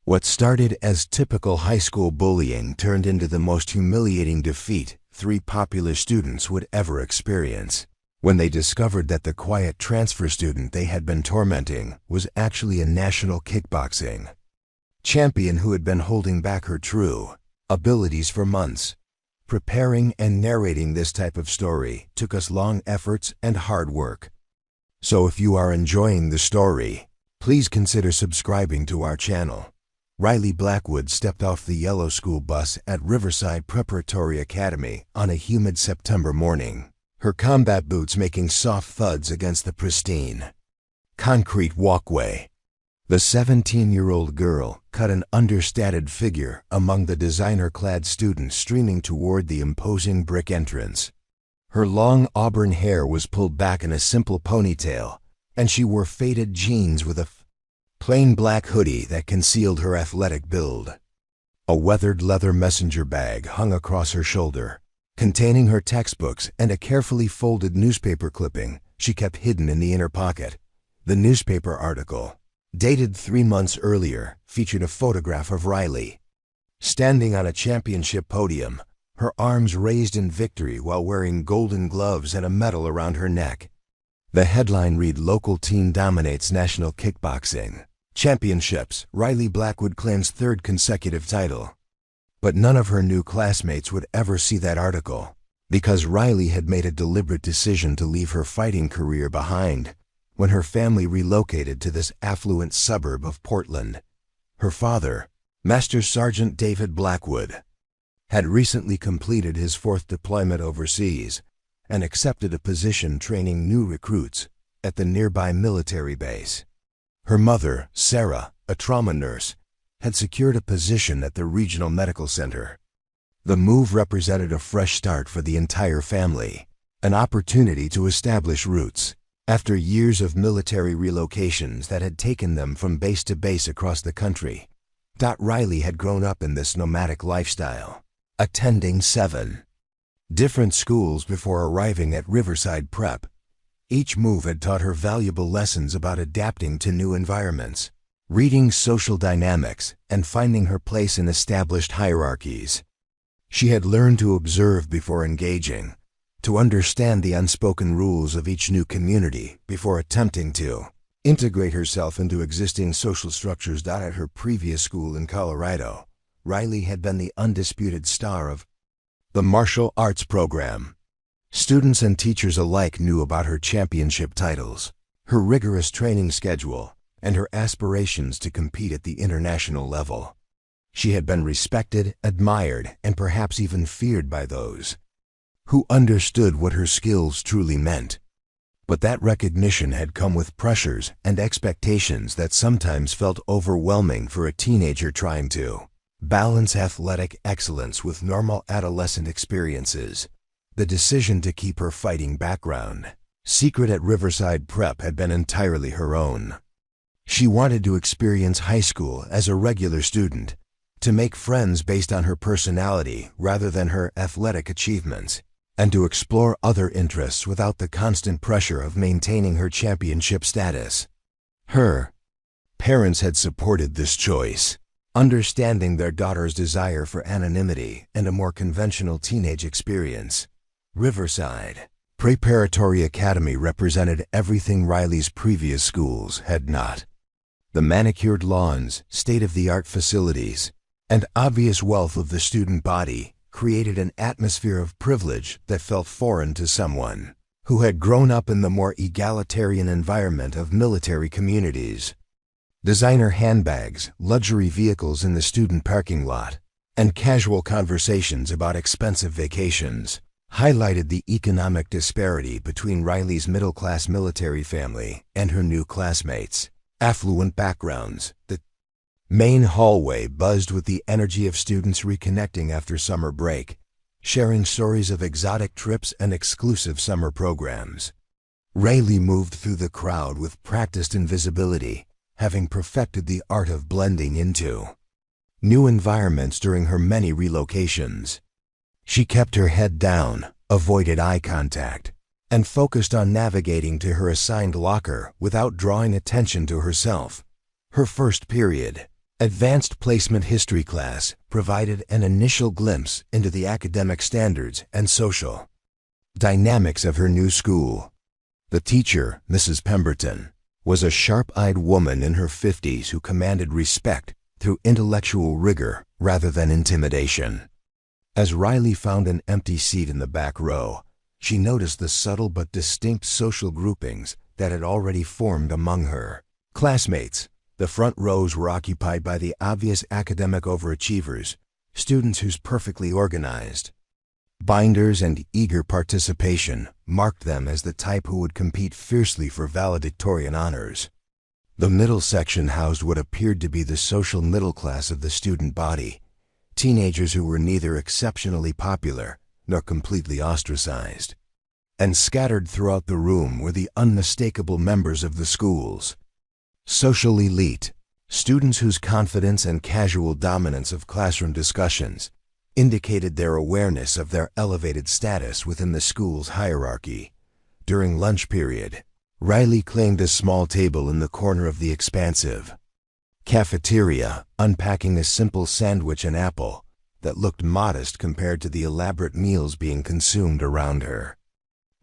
What started as typical high school bullying turned into the most humiliating defeat three popular students would ever experience, when they discovered that the quiet transfer student they had been tormenting was actually a national kickboxing champion who had been holding back her true abilities for months. Preparing and narrating this type of story took us long efforts and hard work. So if you are enjoying the story, please consider subscribing to our channel. Riley Blackwood stepped off the yellow school bus at Riverside Preparatory Academy on a humid September morning, her combat boots making soft thuds against the pristine concrete walkway. The 17-year-old girl cut an understated figure among the designer-clad students streaming toward the imposing brick entrance. Her long auburn hair was pulled back in a simple ponytail, and she wore faded jeans with a plain black hoodie that concealed her athletic build. A weathered leather messenger bag hung across her shoulder, containing her textbooks and a carefully folded newspaper clipping she kept hidden in the inner pocket. The newspaper article, dated 3 months earlier, featured a photograph of Riley standing on a championship podium, her arms raised in victory while wearing golden gloves and a medal around her neck. The headline read, "Local Team Dominates National Kickboxing Championships. Riley Blackwood claims 3rd consecutive title." But none of her new classmates would ever see that article, because Riley had made a deliberate decision to leave her fighting career behind when her family relocated to this affluent suburb of Portland. Her father, Master Sergeant David Blackwood, had recently completed his 4th deployment overseas and accepted a position training new recruits at the nearby military base. Her mother, Sarah, a trauma nurse, had secured a position at the regional medical center. The move represented a fresh start for the entire family, an opportunity to establish roots after years of military relocations that had taken them from base to base across the country. Riley had grown up in this nomadic lifestyle, attending 7 different schools before arriving at Riverside Prep. Each move had taught her valuable lessons about adapting to new environments, reading social dynamics, and finding her place in established hierarchies. She had learned to observe before engaging, to understand the unspoken rules of each new community before attempting to integrate herself into existing social structures. At her previous school in Colorado, Riley had been the undisputed star of the martial arts program. Students and teachers alike knew about her championship titles, her rigorous training schedule, and her aspirations to compete at the international level. She had been respected, admired, and perhaps even feared by those who understood what her skills truly meant. But that recognition had come with pressures and expectations that sometimes felt overwhelming for a teenager trying to balance athletic excellence with normal adolescent experiences. The decision to keep her fighting background secret at Riverside Prep had been entirely her own. She wanted to experience high school as a regular student, to make friends based on her personality rather than her athletic achievements, and to explore other interests without the constant pressure of maintaining her championship status. Her parents had supported this choice, understanding their daughter's desire for anonymity and a more conventional teenage experience. Riverside Preparatory Academy represented everything Riley's previous schools had not. The manicured lawns, state-of-the-art facilities, and obvious wealth of the student body created an atmosphere of privilege that felt foreign to someone who had grown up in the more egalitarian environment of military communities. Designer handbags, luxury vehicles in the student parking lot, and casual conversations about expensive vacations highlighted the economic disparity between Riley's middle-class military family and her new classmates' affluent backgrounds. The main hallway buzzed with the energy of students reconnecting after summer break, sharing stories of exotic trips and exclusive summer programs. Riley moved through the crowd with practiced invisibility, having perfected the art of blending into new environments during her many relocations. She kept her head down, avoided eye contact, and focused on navigating to her assigned locker without drawing attention to herself. Her first period, Advanced Placement History class provided an initial glimpse into the academic standards and social dynamics of her new school. The teacher, Mrs. Pemberton, was a sharp-eyed woman in her 50s who commanded respect through intellectual rigor rather than intimidation. As Riley found an empty seat in the back row, she noticed the subtle but distinct social groupings that had already formed among her classmates. The front rows were occupied by the obvious academic overachievers, students whose perfectly organized binders and eager participation marked them as the type who would compete fiercely for valedictorian honors. The middle section housed what appeared to be the social middle class of the student body, teenagers who were neither exceptionally popular nor completely ostracized. And scattered throughout the room were the unmistakable members of the school's social elite, students whose confidence and casual dominance of classroom discussions indicated their awareness of their elevated status within the school's hierarchy. During lunch period, Riley claimed a small table in the corner of the expansive cafeteria, unpacking a simple sandwich and apple that looked modest compared to the elaborate meals being consumed around her.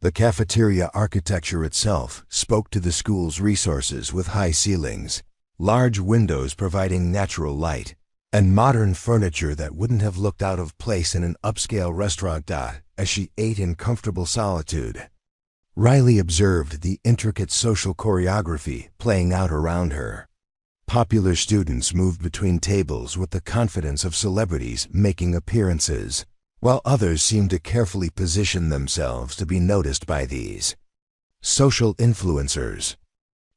The cafeteria architecture itself spoke to the school's resources with high ceilings, large windows providing natural light, and modern furniture that wouldn't have looked out of place in an upscale restaurant. As she ate in comfortable solitude, Riley observed the intricate social choreography playing out around her. Popular students moved between tables with the confidence of celebrities making appearances, while others seemed to carefully position themselves to be noticed by these social influencers.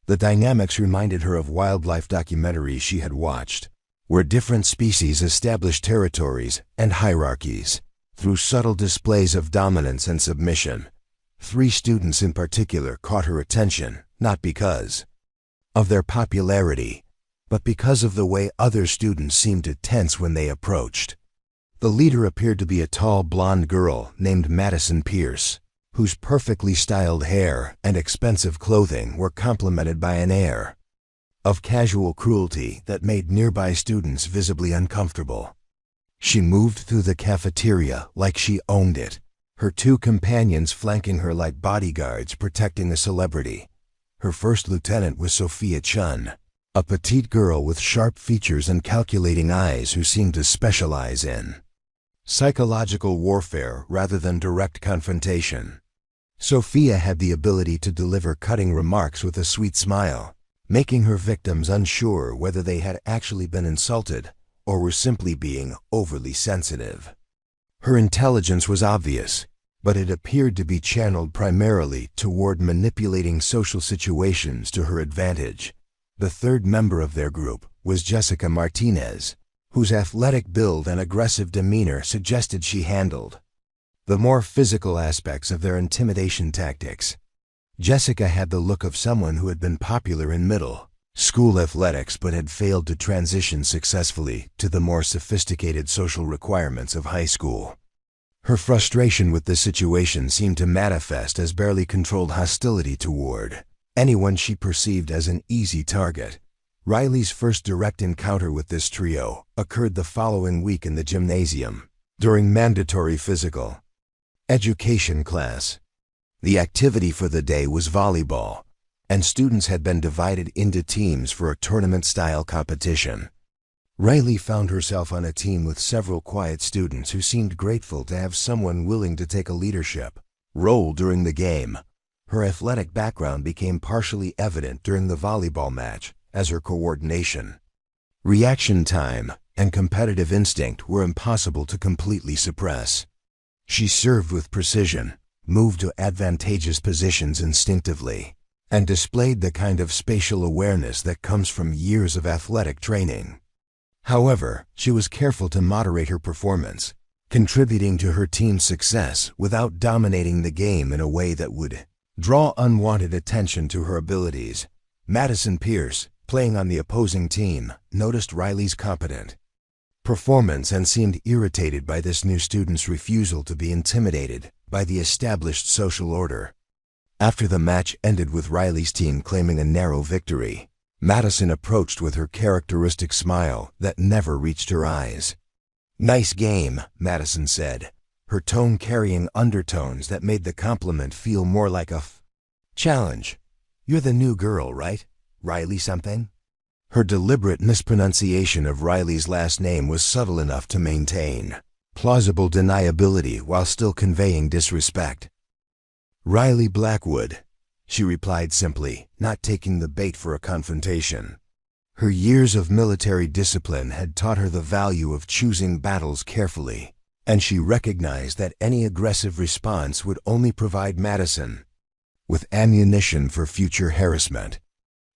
The dynamics reminded her of wildlife documentaries she had watched, where different species established territories and hierarchies through subtle displays of dominance and submission. 3 students in particular caught her attention, not because of their popularity, but because of the way other students seemed to tense when they approached. The leader appeared to be a tall blonde girl named Madison Pierce, whose perfectly styled hair and expensive clothing were complemented by an air of casual cruelty that made nearby students visibly uncomfortable. She moved through the cafeteria like she owned it, her 2 companions flanking her like bodyguards protecting a celebrity. Her first lieutenant was Sophia Chen, a petite girl with sharp features and calculating eyes who seemed to specialize in psychological warfare rather than direct confrontation. Sophia had the ability to deliver cutting remarks with a sweet smile, making her victims unsure whether they had actually been insulted or were simply being overly sensitive. Her intelligence was obvious, but it appeared to be channeled primarily toward manipulating social situations to her advantage. The third member of their group was Jessica Martinez, whose athletic build and aggressive demeanor suggested she handled the more physical aspects of their intimidation tactics. Jessica had the look of someone who had been popular in middle school athletics but had failed to transition successfully to the more sophisticated social requirements of high school. Her frustration with the situation seemed to manifest as barely controlled hostility toward anyone she perceived as an easy target. Riley's first direct encounter with this trio occurred the following week in the gymnasium, during mandatory physical education class. The activity for the day was volleyball, and students had been divided into teams for a tournament-style competition. Riley found herself on a team with several quiet students who seemed grateful to have someone willing to take a leadership role during the game. Her athletic background became partially evident during the volleyball match, as her coordination, reaction time, and competitive instinct were impossible to completely suppress. She served with precision, moved to advantageous positions instinctively, and displayed the kind of spatial awareness that comes from years of athletic training. However, she was careful to moderate her performance, contributing to her team's success without dominating the game in a way that would draw unwanted attention to her abilities. Madison Pierce, playing on the opposing team, noticed Riley's competent performance and seemed irritated by this new student's refusal to be intimidated by the established social order. After the match ended with Riley's team claiming a narrow victory, Madison approached with her characteristic smile that never reached her eyes. "Nice game," Madison said, her tone carrying undertones that made the compliment feel more like a challenge. "You're the new girl, right? Riley something?" Her deliberate mispronunciation of Riley's last name was subtle enough to maintain plausible deniability while still conveying disrespect. "Riley Blackwood," she replied simply, not taking the bait for a confrontation. Her years of military discipline had taught her the value of choosing battles carefully, and she recognized that any aggressive response would only provide Madison with ammunition for future harassment.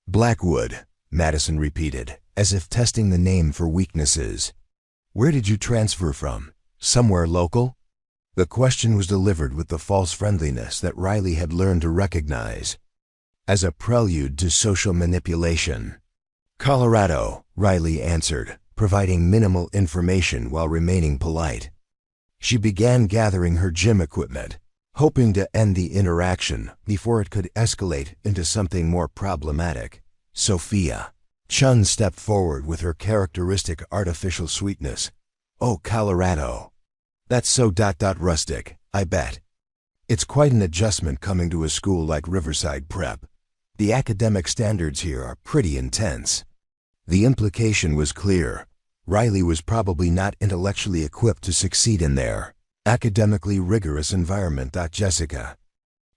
"Blackwood," Madison repeated, as if testing the name for weaknesses. "Where did you transfer from? Somewhere local?" The question was delivered with the false friendliness that Riley had learned to recognize as a prelude to social manipulation. "Colorado," Riley answered, providing minimal information while remaining polite. She began gathering her gym equipment, hoping to end the interaction before it could escalate into something more problematic. Sophia Chen stepped forward with her characteristic artificial sweetness. "Oh, Colorado. That's so rustic, I bet. It's quite an adjustment coming to a school like Riverside Prep. The academic standards here are pretty intense." The implication was clear. Riley was probably not intellectually equipped to succeed in their academically rigorous environment. Jessica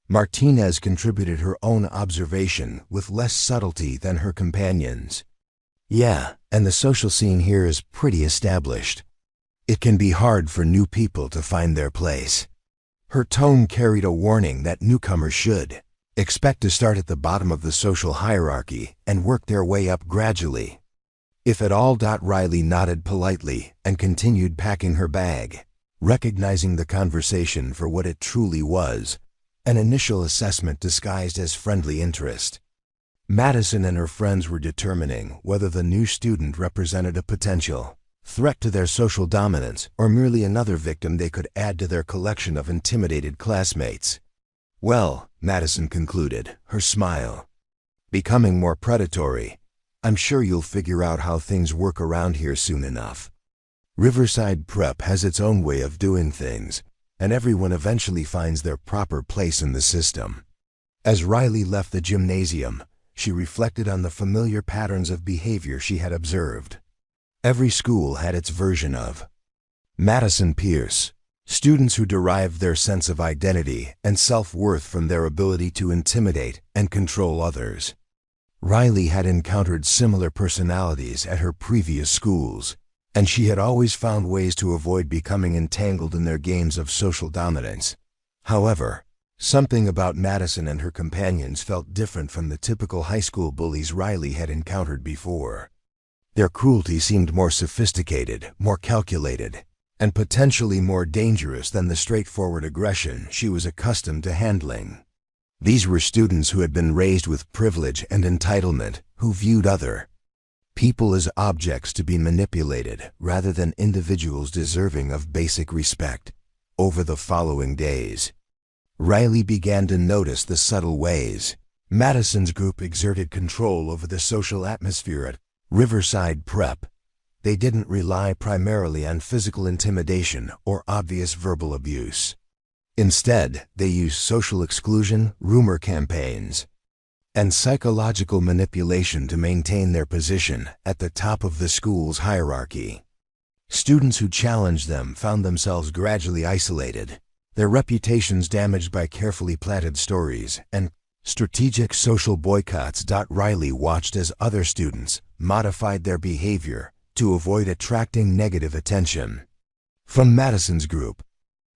Martinez contributed her own observation with less subtlety than her companions. "Yeah, and the social scene here is pretty established. It can be hard for new people to find their place." Her tone carried a warning that newcomers should expect to start at the bottom of the social hierarchy and work their way up gradually. If at all. Riley nodded politely and continued packing her bag, recognizing the conversation for what it truly was, an initial assessment disguised as friendly interest. Madison and her friends were determining whether the new student represented a potential threat to their social dominance or merely another victim they could add to their collection of intimidated classmates. "Well," Madison concluded, her smile becoming more predatory, "I'm sure you'll figure out how things work around here soon enough. Riverside Prep has its own way of doing things, and everyone eventually finds their proper place in the system." As Riley left the gymnasium, she reflected on the familiar patterns of behavior she had observed. Every school had its version of Madison Pierce, students who derived their sense of identity and self-worth from their ability to intimidate and control others. Riley had encountered similar personalities at her previous schools, and she had always found ways to avoid becoming entangled in their games of social dominance. However, something about Madison and her companions felt different from the typical high school bullies Riley had encountered before. Their cruelty seemed more sophisticated, more calculated, and potentially more dangerous than the straightforward aggression she was accustomed to handling. These were students who had been raised with privilege and entitlement, who viewed other people as objects to be manipulated rather than individuals deserving of basic respect. Over the following days, Riley began to notice the subtle ways Madison's group exerted control over the social atmosphere at Riverside Prep. They didn't rely primarily on physical intimidation or obvious verbal abuse. Instead, they used social exclusion, rumor campaigns, and psychological manipulation to maintain their position at the top of the school's hierarchy. Students who challenged them found themselves gradually isolated, their reputations damaged by carefully planted stories and strategic social boycotts. Riley watched as other students modified their behavior to avoid attracting negative attention from Madison's group.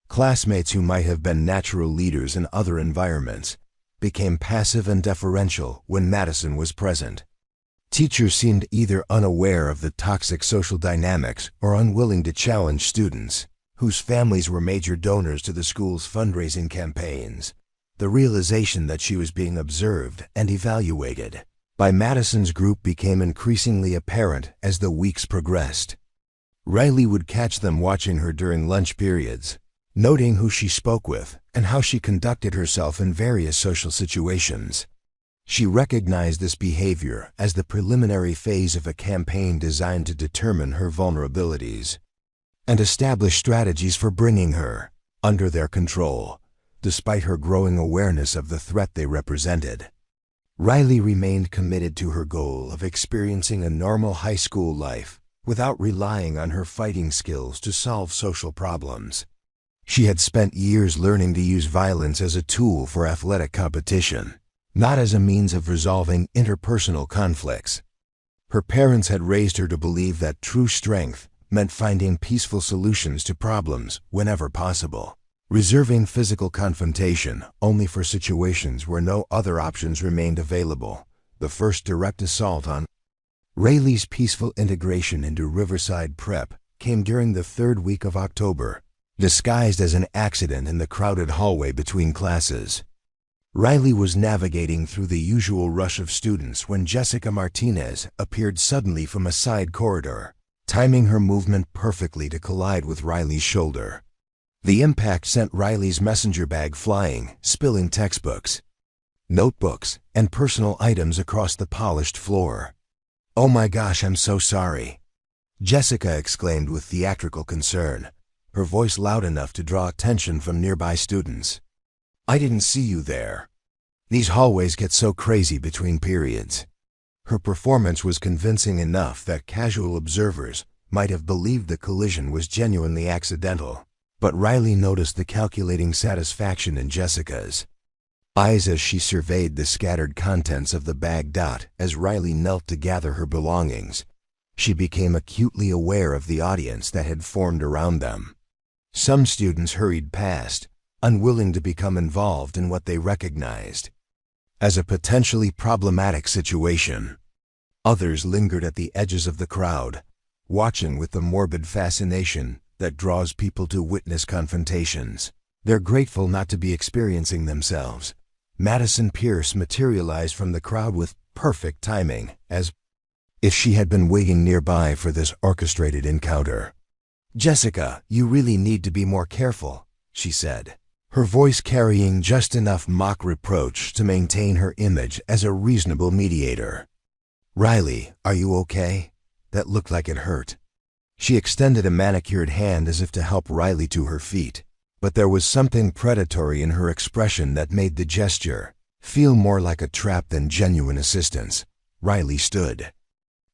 Classmates who might have been natural leaders in other environments became passive and deferential when Madison was present. Teachers seemed either unaware of the toxic social dynamics or unwilling to challenge students, whose families were major donors to the school's fundraising campaigns. The realization that she was being observed and evaluated by Madison's group became increasingly apparent as the weeks progressed. Riley would catch them watching her during lunch periods, noting who she spoke with and how she conducted herself in various social situations. She recognized this behavior as the preliminary phase of a campaign designed to determine her vulnerabilities and establish strategies for bringing her under their control, despite her growing awareness of the threat they represented. Riley remained committed to her goal of experiencing a normal high school life without relying on her fighting skills to solve social problems. She had spent years learning to use violence as a tool for athletic competition, not as a means of resolving interpersonal conflicts. Her parents had raised her to believe that true strength meant finding peaceful solutions to problems whenever possible, reserving physical confrontation only for situations where no other options remained available. The first direct assault on Riley's peaceful integration into Riverside Prep came during the third week of October, disguised as an accident in the crowded hallway between classes. Riley was navigating through the usual rush of students when Jessica Martinez appeared suddenly from a side corridor, timing her movement perfectly to collide with Riley's shoulder. The impact sent Riley's messenger bag flying, spilling textbooks, notebooks, and personal items across the polished floor. "Oh my gosh, I'm so sorry," Jessica exclaimed with theatrical concern, her voice loud enough to draw attention from nearby students. "I didn't see you there. These hallways get so crazy between periods." Her performance was convincing enough that casual observers might have believed the collision was genuinely accidental, but Riley noticed the calculating satisfaction in Jessica's eyes as she surveyed the scattered contents of the bag. As Riley knelt to gather her belongings, she became acutely aware of the audience that had formed around them. Some students hurried past, unwilling to become involved in what they recognized as a potentially problematic situation. Others lingered at the edges of the crowd, watching with the morbid fascination that draws people to witness confrontations. They're grateful not to be experiencing themselves. Madison Pierce materialized from the crowd with perfect timing, as if she had been waiting nearby for this orchestrated encounter. "Jessica, you really need to be more careful," she said, her voice carrying just enough mock reproach to maintain her image as a reasonable mediator. "Riley, are you okay? That looked like it hurt." She extended a manicured hand as if to help Riley to her feet, but there was something predatory in her expression that made the gesture feel more like a trap than genuine assistance. Riley stood,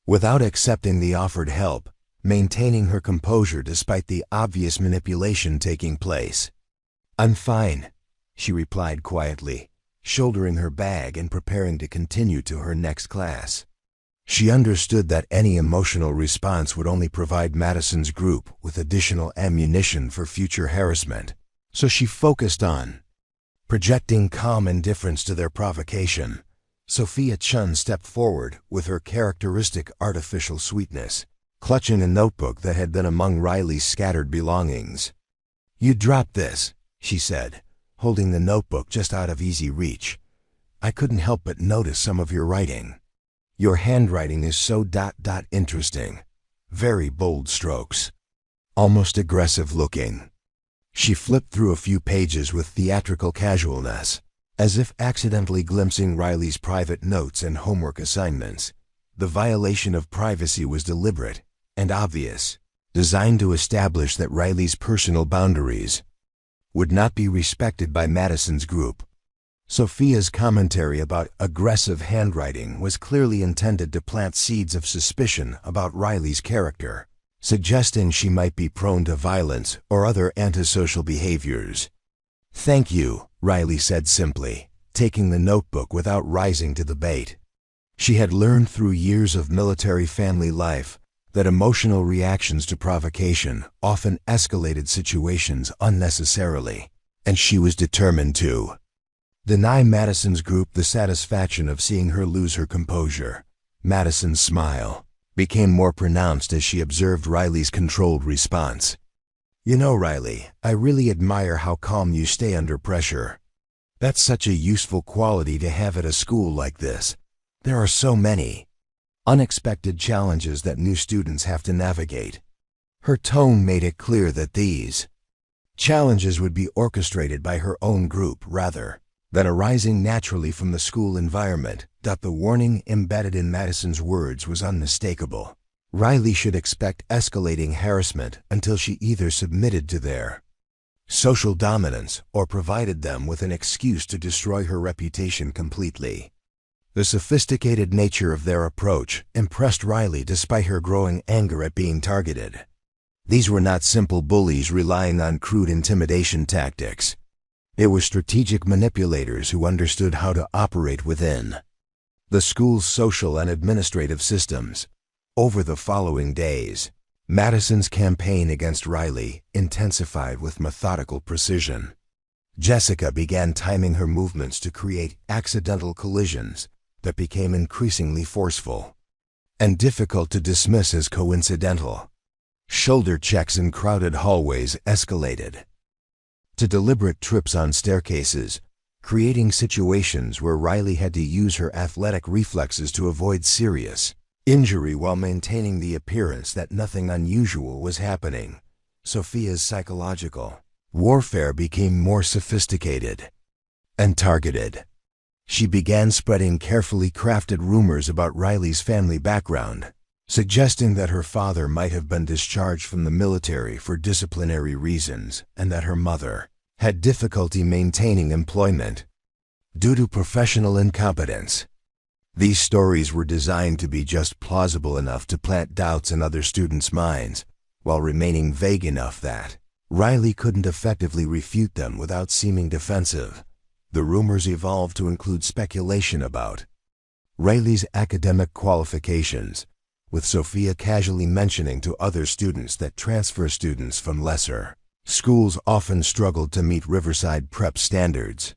without accepting the offered help, maintaining her composure despite the obvious manipulation taking place. "I'm fine," she replied quietly, shouldering her bag and preparing to continue to her next class. She understood that any emotional response would only provide Madison's group with additional ammunition for future harassment, so she focused on projecting calm indifference to their provocation. Sophia Chen stepped forward with her characteristic artificial sweetness, clutching a notebook that had been among Riley's scattered belongings. "You dropped this," she said, holding the notebook just out of easy reach. "I couldn't help but notice some of your writing. Your handwriting is so interesting. Very bold strokes. Almost aggressive looking." She flipped through a few pages with theatrical casualness, as if accidentally glimpsing Riley's private notes and homework assignments. The violation of privacy was deliberate and obvious, designed to establish that Riley's personal boundaries would not be respected by Madison's group. Sophia's commentary about aggressive handwriting was clearly intended to plant seeds of suspicion about Riley's character, suggesting she might be prone to violence or other antisocial behaviors. "Thank you," Riley said simply, taking the notebook without rising to the bait. She had learned through years of military family life that emotional reactions to provocation often escalated situations unnecessarily, and she was determined to deny Madison's group the satisfaction of seeing her lose her composure. Madison's smile became more pronounced as she observed Riley's controlled response. "You know, Riley, I really admire how calm you stay under pressure. That's such a useful quality to have at a school like this. There are so many unexpected challenges that new students have to navigate." Her tone made it clear that these challenges would be orchestrated by her own group rather than arising naturally from the school environment. The warning embedded in Madison's words was unmistakable. Riley should expect escalating harassment until she either submitted to their social dominance or provided them with an excuse to destroy her reputation completely. The sophisticated nature of their approach impressed Riley despite her growing anger at being targeted. These were not simple bullies relying on crude intimidation tactics. They were strategic manipulators who understood how to operate within the school's social and administrative systems. Over the following days, Madison's campaign against Riley intensified with methodical precision. Jessica began timing her movements to create accidental collisions that became increasingly forceful and difficult to dismiss as coincidental. Shoulder checks in crowded hallways escalated to deliberate trips on staircases, creating situations where Riley had to use her athletic reflexes to avoid serious injury while maintaining the appearance that nothing unusual was happening. Sophia's psychological warfare became more sophisticated and targeted. She began spreading carefully crafted rumors about Riley's family background, suggesting that her father might have been discharged from the military for disciplinary reasons and that her mother had difficulty maintaining employment due to professional incompetence. These stories were designed to be just plausible enough to plant doubts in other students' minds, while remaining vague enough that Riley couldn't effectively refute them without seeming defensive. The rumors evolved to include speculation about Riley's academic qualifications, with Sophia casually mentioning to other students that transfer students from lesser schools often struggled to meet Riverside Prep standards.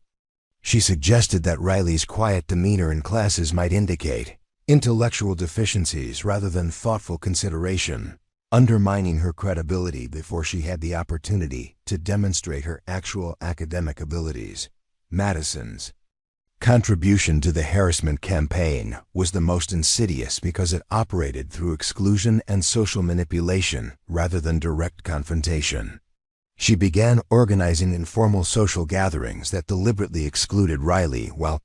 She suggested that Riley's quiet demeanor in classes might indicate intellectual deficiencies rather than thoughtful consideration, undermining her credibility before she had the opportunity to demonstrate her actual academic abilities. Madison's contribution to the harassment campaign was the most insidious because it operated through exclusion and social manipulation rather than direct confrontation. She began organizing informal social gatherings that deliberately excluded Riley while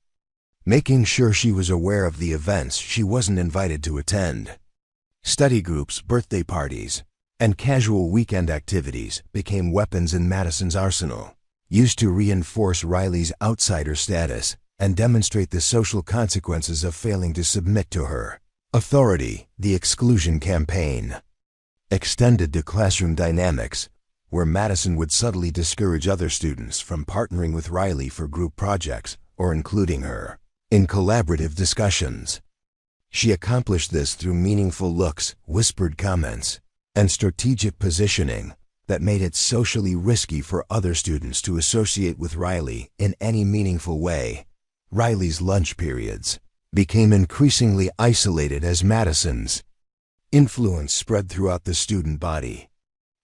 making sure she was aware of the events she wasn't invited to attend. Study groups, birthday parties, and casual weekend activities became weapons in Madison's arsenal, used to reinforce Riley's outsider status and demonstrate the social consequences of failing to submit to her authority. The exclusion campaign extended to classroom dynamics, where Madison would subtly discourage other students from partnering with Riley for group projects or including her in collaborative discussions. She accomplished this through meaningful looks, whispered comments, and strategic positioning that made it socially risky for other students to associate with Riley in any meaningful way. Riley's lunch periods became increasingly isolated as Madison's influence spread throughout the student body.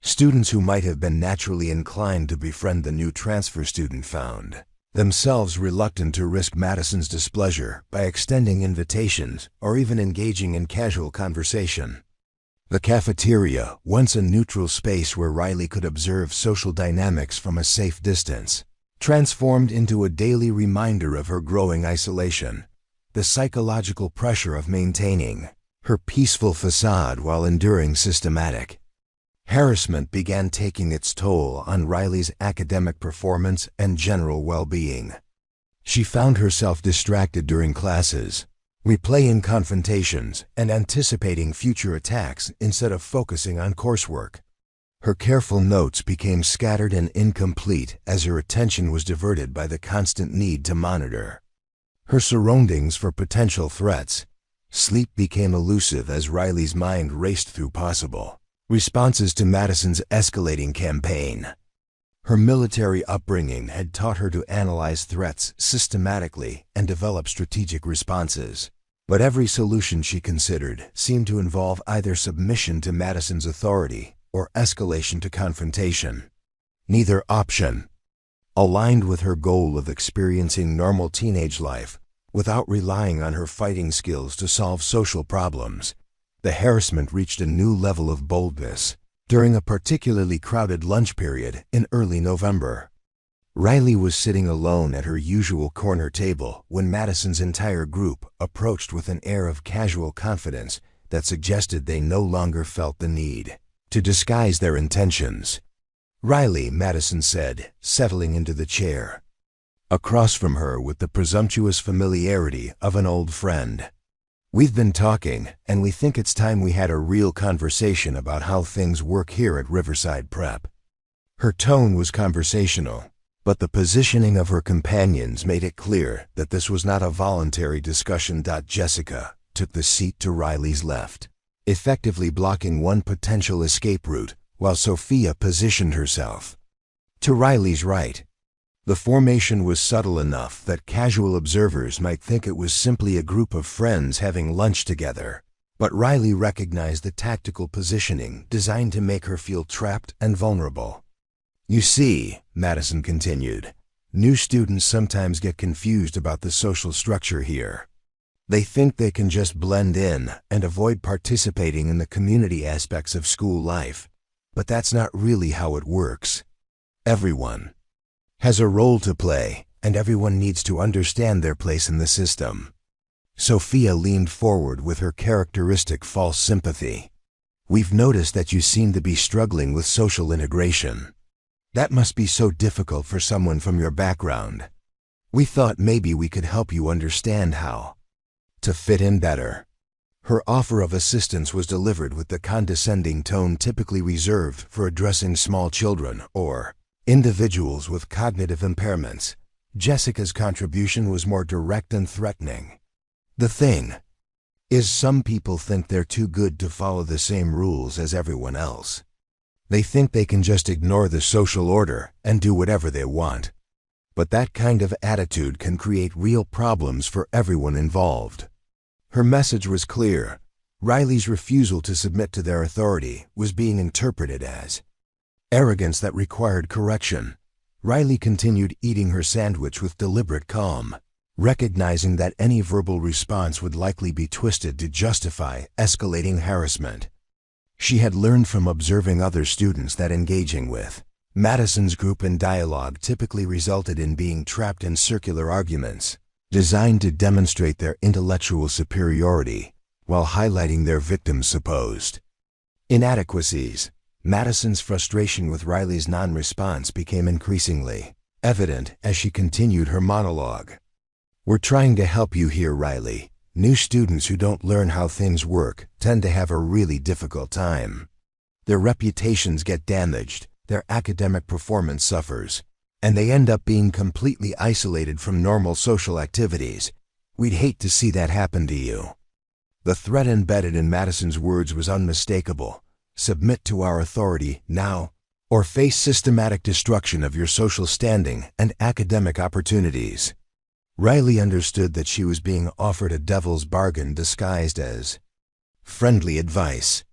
Students who might have been naturally inclined to befriend the new transfer student found themselves reluctant to risk Madison's displeasure by extending invitations or even engaging in casual conversation. The cafeteria, once a neutral space where Riley could observe social dynamics from a safe distance, transformed into a daily reminder of her growing isolation, the psychological pressure of maintaining her peaceful facade while enduring systematic harassment began taking its toll on Riley's academic performance and general well-being. She found herself distracted during classes, replaying confrontations and anticipating future attacks instead of focusing on coursework. Her careful notes became scattered and incomplete as her attention was diverted by the constant need to monitor her surroundings for potential threats. Sleep became elusive as Riley's mind raced through possible responses to Madison's escalating campaign. Her military upbringing had taught her to analyze threats systematically and develop strategic responses. But every solution she considered seemed to involve either submission to Madison's authority or escalation to confrontation. Neither option aligned with her goal of experiencing normal teenage life without relying on her fighting skills to solve social problems. The harassment reached a new level of boldness during a particularly crowded lunch period in early November. Riley was sitting alone at her usual corner table when Madison's entire group approached with an air of casual confidence that suggested they no longer felt the need to disguise their intentions. "Riley," Madison said, settling into the chair across from her with the presumptuous familiarity of an old friend. "We've been talking, and we think it's time we had a real conversation about how things work here at Riverside Prep." Her tone was conversational, but the positioning of her companions made it clear that this was not a voluntary discussion. Jessica took the seat to Riley's left, effectively blocking one potential escape route, while Sophia positioned herself to Riley's right. The formation was subtle enough that casual observers might think it was simply a group of friends having lunch together, but Riley recognized the tactical positioning designed to make her feel trapped and vulnerable. "You see," Madison continued, "new students sometimes get confused about the social structure here. They think they can just blend in and avoid participating in the community aspects of school life, but that's not really how it works. Everyone has a role to play, and everyone needs to understand their place in the system." Sophia leaned forward with her characteristic false sympathy. "We've noticed that you seem to be struggling with social integration. That must be so difficult for someone from your background. We thought maybe we could help you understand how to fit in better." Her offer of assistance was delivered with the condescending tone typically reserved for addressing small children or individuals with cognitive impairments. Jessica's contribution was more direct and threatening. "The thing is, some people think they're too good to follow the same rules as everyone else. They think they can just ignore the social order and do whatever they want. But that kind of attitude can create real problems for everyone involved." Her message was clear. Riley's refusal to submit to their authority was being interpreted as arrogance that required correction. Riley continued eating her sandwich with deliberate calm, recognizing that any verbal response would likely be twisted to justify escalating harassment. She had learned from observing other students that engaging with Madison's group in dialogue typically resulted in being trapped in circular arguments, designed to demonstrate their intellectual superiority while highlighting their victims' supposed inadequacies. Madison's frustration with Riley's non-response became increasingly evident as she continued her monologue. "We're trying to help you here, Riley. New students who don't learn how things work tend to have a really difficult time. Their reputations get damaged, their academic performance suffers, and they end up being completely isolated from normal social activities. We'd hate to see that happen to you." The threat embedded in Madison's words was unmistakable. "Submit to our authority now, or face systematic destruction of your social standing and academic opportunities." Riley understood that she was being offered a devil's bargain disguised as friendly advice.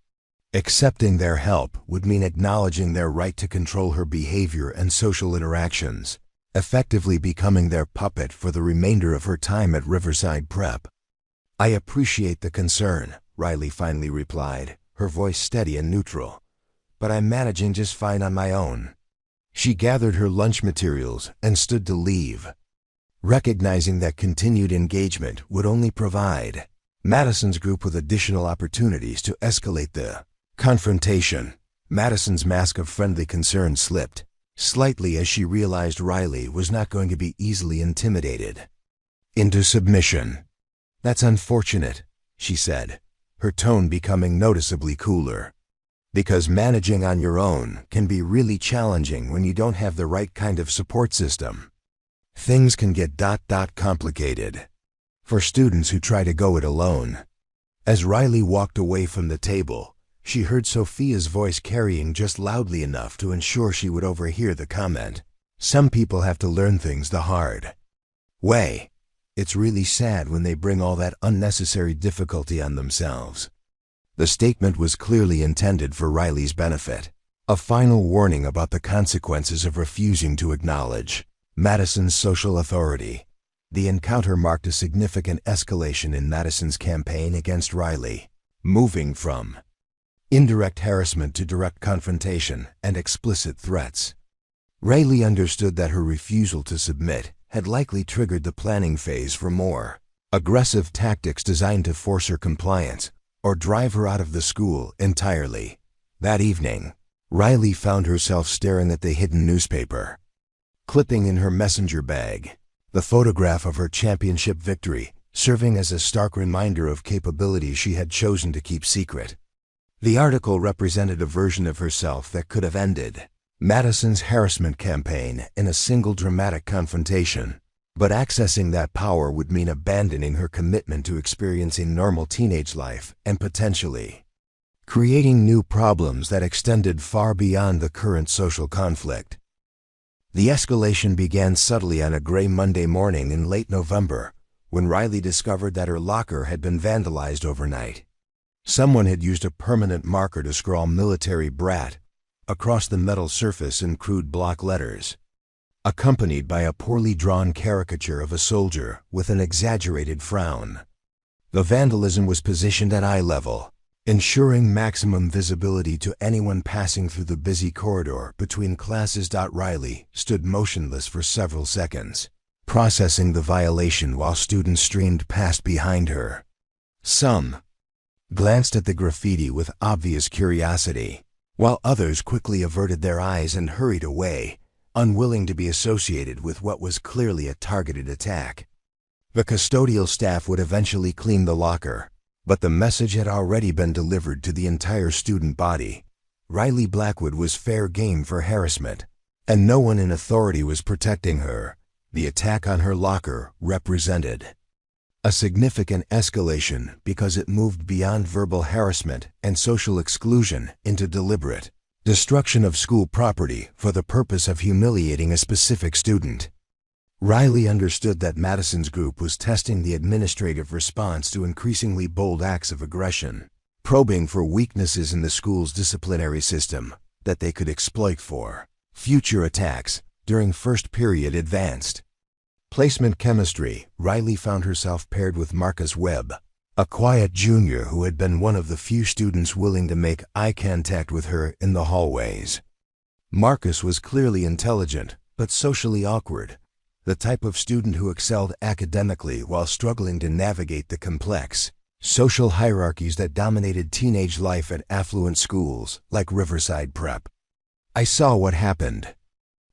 Accepting their help would mean acknowledging their right to control her behavior and social interactions, effectively becoming their puppet for the remainder of her time at Riverside Prep. "I appreciate the concern," Riley finally replied, her voice steady and neutral, "but I'm managing just fine on my own." She gathered her lunch materials and stood to leave, recognizing that continued engagement would only provide Madison's group with additional opportunities to escalate the confrontation. Madison's mask of friendly concern slipped slightly as she realized Riley was not going to be easily intimidated into submission. "That's unfortunate," she said, her tone becoming noticeably cooler. "Because managing on your own can be really challenging when you don't have the right kind of support system. Things can get complicated for students who try to go it alone." As Riley walked away from the table, she heard Sophia's voice carrying just loudly enough to ensure she would overhear the comment. "Some people have to learn things the hard way. It's really sad when they bring all that unnecessary difficulty on themselves." The statement was clearly intended for Riley's benefit, a final warning about the consequences of refusing to acknowledge Madison's social authority. The encounter marked a significant escalation in Madison's campaign against Riley, moving from indirect harassment to direct confrontation and explicit threats. Riley understood that her refusal to submit had likely triggered the planning phase for more aggressive tactics designed to force her compliance or drive her out of the school entirely. That evening, Riley found herself staring at the hidden newspaper clipping in her messenger bag, the photograph of her championship victory serving as a stark reminder of capabilities she had chosen to keep secret. The article represented a version of herself that could have ended Madison's harassment campaign in a single dramatic confrontation, but accessing that power would mean abandoning her commitment to experiencing normal teenage life and potentially creating new problems that extended far beyond the current social conflict. The escalation began subtly on a gray Monday morning in late November when Riley discovered that her locker had been vandalized overnight. Someone had used a permanent marker to scrawl "Military Brat" across the metal surface in crude block letters, accompanied by a poorly drawn caricature of a soldier with an exaggerated frown. The vandalism was positioned at eye level, ensuring maximum visibility to anyone passing through the busy corridor between classes. Riley stood motionless for several seconds, processing the violation while students streamed past behind her. Some glanced at the graffiti with obvious curiosity, while others quickly averted their eyes and hurried away, unwilling to be associated with what was clearly a targeted attack. The custodial staff would eventually clean the locker, but the message had already been delivered to the entire student body. Riley Blackwood was fair game for harassment, and no one in authority was protecting her. The attack on her locker represented a significant escalation because it moved beyond verbal harassment and social exclusion into deliberate destruction of school property for the purpose of humiliating a specific student. Riley understood that Madison's group was testing the administrative response to increasingly bold acts of aggression, probing for weaknesses in the school's disciplinary system that they could exploit for future attacks during first period advanced placement chemistry. Riley found herself paired with Marcus Webb, a quiet junior who had been one of the few students willing to make eye contact with her in the hallways. Marcus was clearly intelligent, but socially awkward, the type of student who excelled academically while struggling to navigate the complex social hierarchies that dominated teenage life at affluent schools like Riverside Prep. "I saw what happened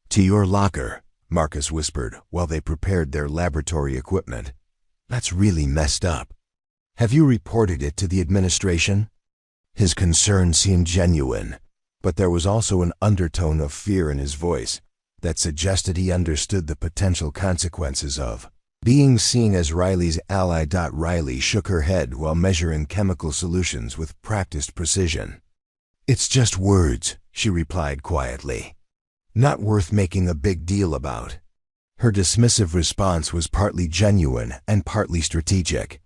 to your locker," Marcus whispered while they prepared their laboratory equipment. "That's really messed up. Have you reported it to the administration?" His concern seemed genuine, but there was also an undertone of fear in his voice that suggested he understood the potential consequences of being seen as Riley's ally. Riley shook her head while measuring chemical solutions with practiced precision. "It's just words," she replied quietly. "Not worth making a big deal about." Her dismissive response was partly genuine and partly strategic.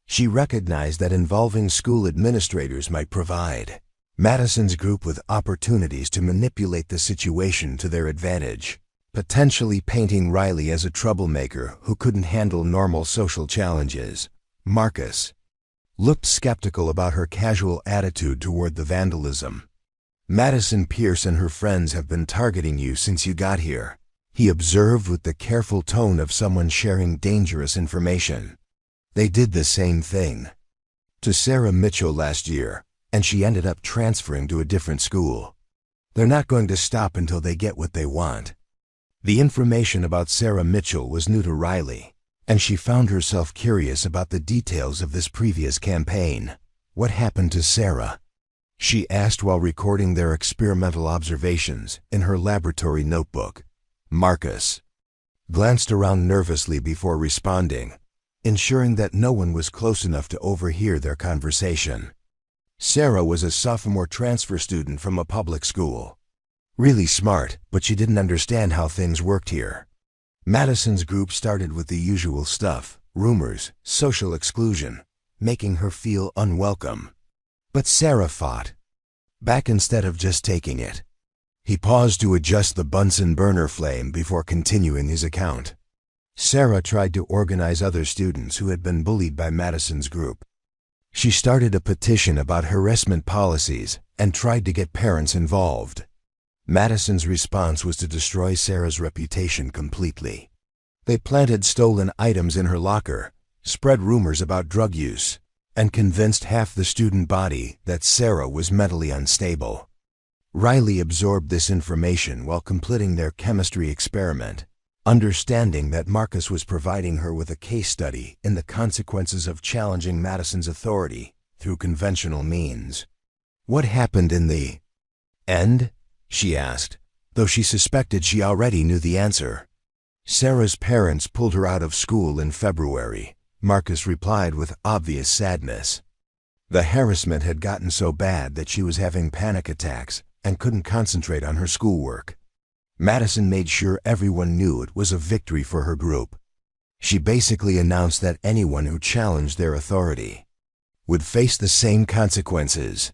She recognized that involving school administrators might provide Madison's group with opportunities to manipulate the situation to their advantage, potentially painting Riley as a troublemaker who couldn't handle normal social challenges. Marcus looked skeptical about her casual attitude toward the vandalism. "Madison Pierce and her friends have been targeting you since you got here," he observed with the careful tone of someone sharing dangerous information. "They did the same thing to Sarah Mitchell last year, and she ended up transferring to a different school. They're not going to stop until they get what they want." The information about Sarah Mitchell was new to Riley, and she found herself curious about the details of this previous campaign. "What happened to Sarah?" she asked while recording their experimental observations in her laboratory notebook. Marcus glanced around nervously before responding, ensuring that no one was close enough to overhear their conversation. Sarah was a sophomore transfer student from a public school. Really smart, but she didn't understand how things worked here. Madison's group started with the usual stuff: rumors, social exclusion, making her feel unwelcome. But Sarah fought back instead of just taking it. He paused to adjust the Bunsen burner flame before continuing his account. Sarah tried to organize other students who had been bullied by Madison's group. She started a petition about harassment policies and tried to get parents involved. Madison's response was to destroy Sarah's reputation completely. They planted stolen items in her locker, spread rumors about drug use, and convinced half the student body that Sarah was mentally unstable. Riley absorbed this information while completing their chemistry experiment, understanding that Marcus was providing her with a case study in the consequences of challenging Madison's authority through conventional means. "What happened in the end?" she asked, though she suspected she already knew the answer. "Sarah's parents pulled her out of school in February," Marcus replied with obvious sadness. The harassment had gotten so bad that she was having panic attacks and couldn't concentrate on her schoolwork. Madison made sure everyone knew it was a victory for her group. She basically announced that anyone who challenged their authority would face the same consequences.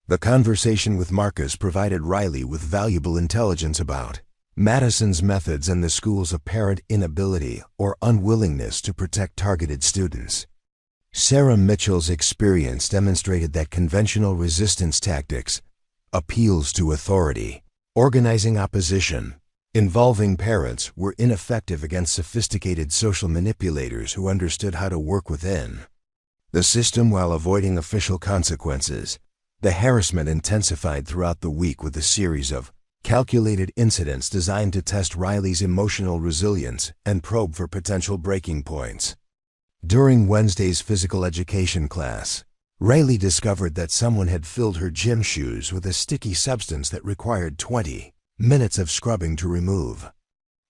The conversation with Marcus provided Riley with valuable intelligence about Madison's methods and the school's apparent inability or unwillingness to protect targeted students. Sarah Mitchell's experience demonstrated that conventional resistance tactics, appeals to authority, organizing opposition, involving parents were ineffective against sophisticated social manipulators who understood how to work within the system while avoiding official consequences. The harassment intensified throughout the week with a series of calculated incidents designed to test Riley's emotional resilience and probe for potential breaking points. During Wednesday's physical education class, Riley discovered that someone had filled her gym shoes with a sticky substance that required 20 minutes of scrubbing to remove.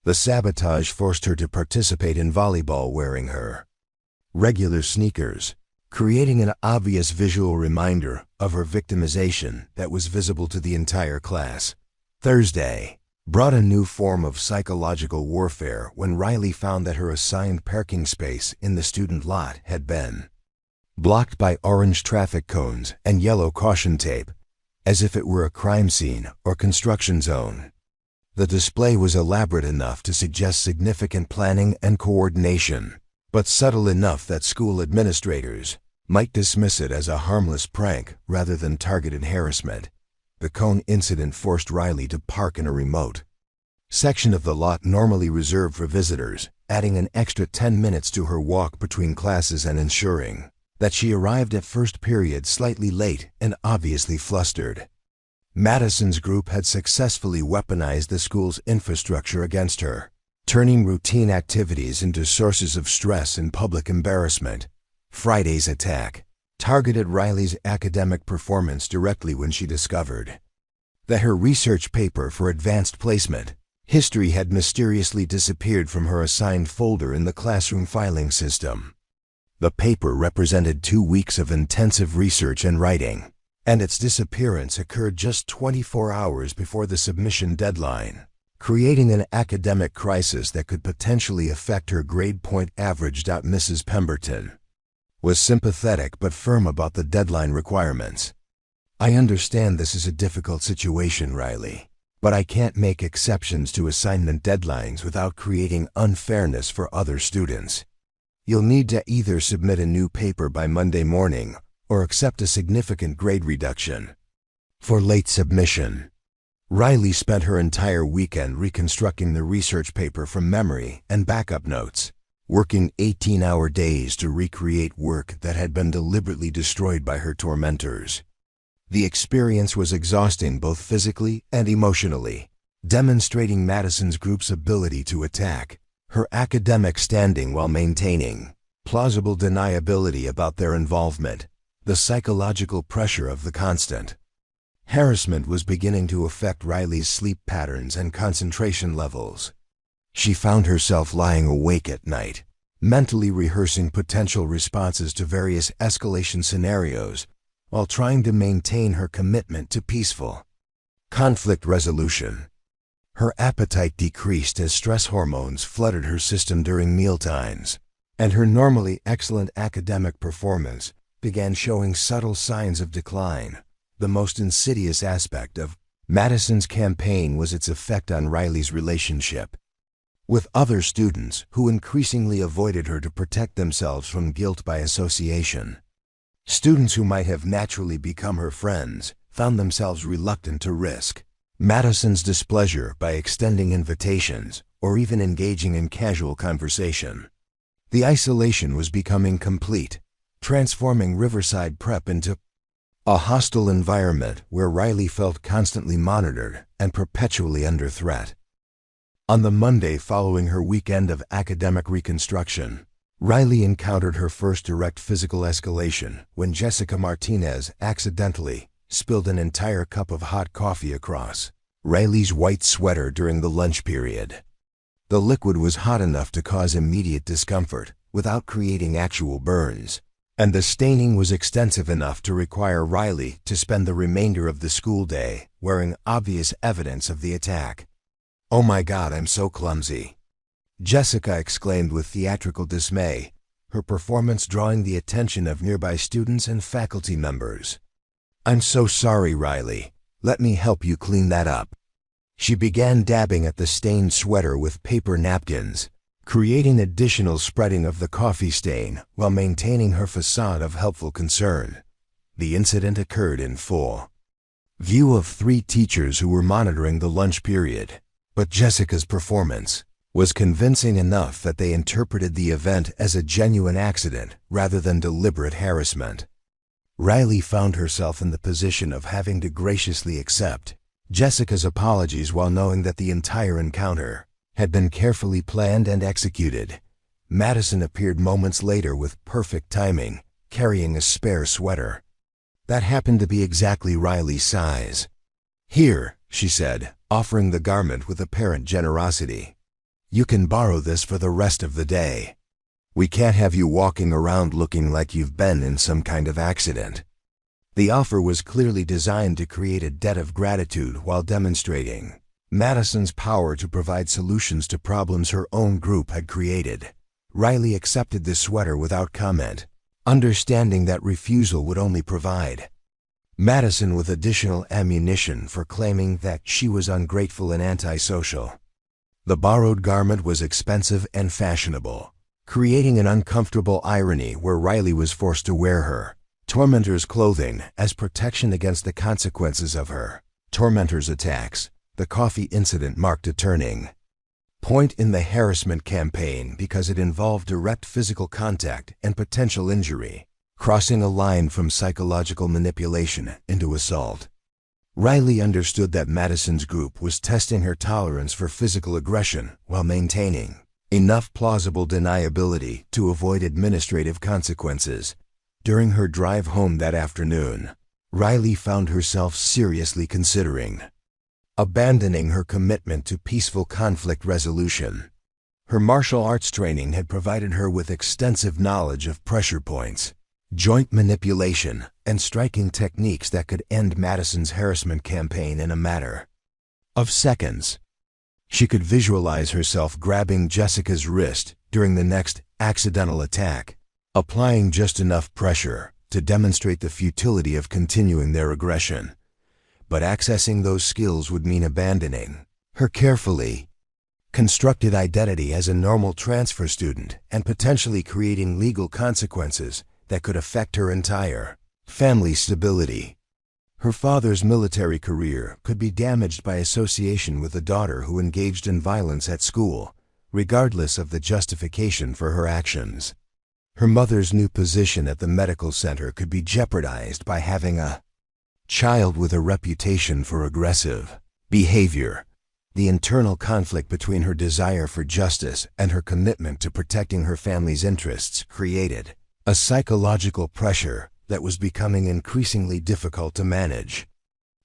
The sabotage forced her to participate in volleyball wearing her regular sneakers, creating an obvious visual reminder of her victimization that was visible to the entire class. Thursday brought a new form of psychological warfare when Riley found that her assigned parking space in the student lot had been blocked by orange traffic cones and yellow caution tape, as if it were a crime scene or construction zone. The display was elaborate enough to suggest significant planning and coordination, but subtle enough that school administrators might dismiss it as a harmless prank rather than targeted harassment. The cone incident forced Riley to park in a remote section of the lot normally reserved for visitors, adding an extra 10 minutes to her walk between classes and ensuring that she arrived at first period slightly late and obviously flustered. Madison's group had successfully weaponized the school's infrastructure against her, turning routine activities into sources of stress and public embarrassment. Friday's attack targeted Riley's academic performance directly when she discovered that her research paper for advanced placement history had mysteriously disappeared from her assigned folder in the classroom filing system. The paper represented 2 weeks of intensive research and writing, and its disappearance occurred just 24 hours before the submission deadline, creating an academic crisis that could potentially affect her grade point average. Mrs. Pemberton was sympathetic but firm about the deadline requirements. "I understand this is a difficult situation, Riley, but I can't make exceptions to assignment deadlines without creating unfairness for other students. You'll need to either submit a new paper by Monday morning or accept a significant grade reduction for late submission." Riley spent her entire weekend reconstructing the research paper from memory and backup notes, working 18-hour days to recreate work that had been deliberately destroyed by her tormentors. The experience was exhausting both physically and emotionally, demonstrating Madison's group's ability to attack her academic standing while maintaining plausible deniability about their involvement. The psychological pressure of the constant harassment was beginning to affect Riley's sleep patterns and concentration levels. She found herself lying awake at night, mentally rehearsing potential responses to various escalation scenarios while trying to maintain her commitment to peaceful conflict resolution. Her appetite decreased as stress hormones flooded her system during mealtimes, and her normally excellent academic performance began showing subtle signs of decline. The most insidious aspect of Madison's campaign was its effect on Riley's relationship with other students who increasingly avoided her to protect themselves from guilt by association. Students who might have naturally become her friends found themselves reluctant to risk Madison's displeasure by extending invitations or even engaging in casual conversation. The isolation was becoming complete, transforming Riverside Prep into a hostile environment where Riley felt constantly monitored and perpetually under threat. On the Monday following her weekend of academic reconstruction, Riley encountered her first direct physical escalation when Jessica Martinez accidentally spilled an entire cup of hot coffee across Riley's white sweater during the lunch period. The liquid was hot enough to cause immediate discomfort without creating actual burns, and the staining was extensive enough to require Riley to spend the remainder of the school day wearing obvious evidence of the attack. "Oh my God, I'm so clumsy," Jessica exclaimed with theatrical dismay, her performance drawing the attention of nearby students and faculty members. "I'm so sorry, Riley. Let me help you clean that up." She began dabbing at the stained sweater with paper napkins, creating additional spreading of the coffee stain while maintaining her facade of helpful concern. The incident occurred in full view of 3 teachers who were monitoring the lunch period, but Jessica's performance was convincing enough that they interpreted the event as a genuine accident rather than deliberate harassment. Riley found herself in the position of having to graciously accept Jessica's apologies while knowing that the entire encounter had been carefully planned and executed. Madison appeared moments later with perfect timing, carrying a spare sweater that happened to be exactly Riley's size. "Here," she said, offering the garment with apparent generosity. "You can borrow this for the rest of the day. We can't have you walking around looking like you've been in some kind of accident." The offer was clearly designed to create a debt of gratitude while demonstrating Madison's power to provide solutions to problems her own group had created. Riley accepted the sweater without comment, understanding that refusal would only provide Madison with additional ammunition for claiming that she was ungrateful and antisocial. The borrowed garment was expensive and fashionable, creating an uncomfortable irony where Riley was forced to wear her tormentor's clothing as protection against the consequences of her tormentor's attacks. The coffee incident marked a turning point in the harassment campaign because it involved direct physical contact and potential injury, crossing a line from psychological manipulation into assault. Riley understood that Madison's group was testing her tolerance for physical aggression while maintaining enough plausible deniability to avoid administrative consequences. During her drive home that afternoon, Riley found herself seriously considering abandoning her commitment to peaceful conflict resolution. Her martial arts training had provided her with extensive knowledge of pressure points, joint manipulation, and striking techniques that could end Madison's harassment campaign in a matter of seconds. She could visualize herself grabbing Jessica's wrist during the next accidental attack, applying just enough pressure to demonstrate the futility of continuing their aggression. But accessing those skills would mean abandoning her carefully constructed identity as a normal transfer student and potentially creating legal consequences that could affect her entire family stability. Her father's military career could be damaged by association with a daughter who engaged in violence at school, regardless of the justification for her actions. Her mother's new position at the medical center could be jeopardized by having a child with a reputation for aggressive behavior. The internal conflict between her desire for justice and her commitment to protecting her family's interests created a psychological pressure that was becoming increasingly difficult to manage.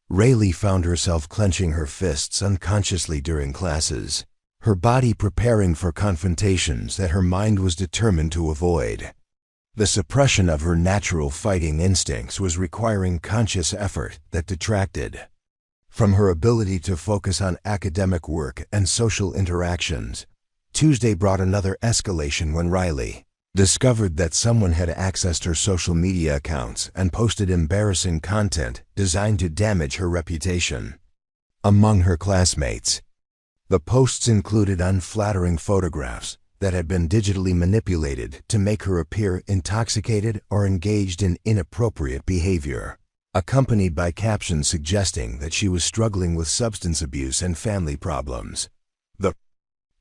Riley found herself clenching her fists unconsciously during classes, her body preparing for confrontations that her mind was determined to avoid. The suppression of her natural fighting instincts was requiring conscious effort that detracted from her ability to focus on academic work and social interactions. Tuesday brought another escalation when Riley discovered that someone had accessed her social media accounts and posted embarrassing content designed to damage her reputation among her classmates. The posts included unflattering photographs that had been digitally manipulated to make her appear intoxicated or engaged in inappropriate behavior. accompanied by captions suggesting that she was struggling with substance abuse and family problems. The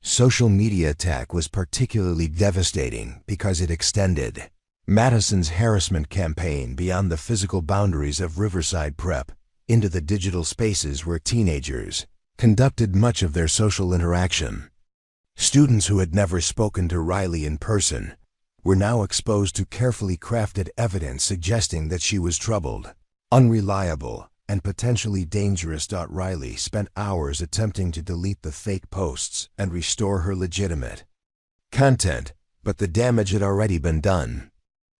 social media attack was particularly devastating because it extended Madison's harassment campaign beyond the physical boundaries of Riverside Prep into the digital spaces where teenagers conducted much of their social interaction. Students who had never spoken to Riley in person were now exposed to carefully crafted evidence suggesting that she was troubled, unreliable, and potentially dangerous. Riley spent hours attempting to delete the fake posts and restore her legitimate content, but the damage had already been done.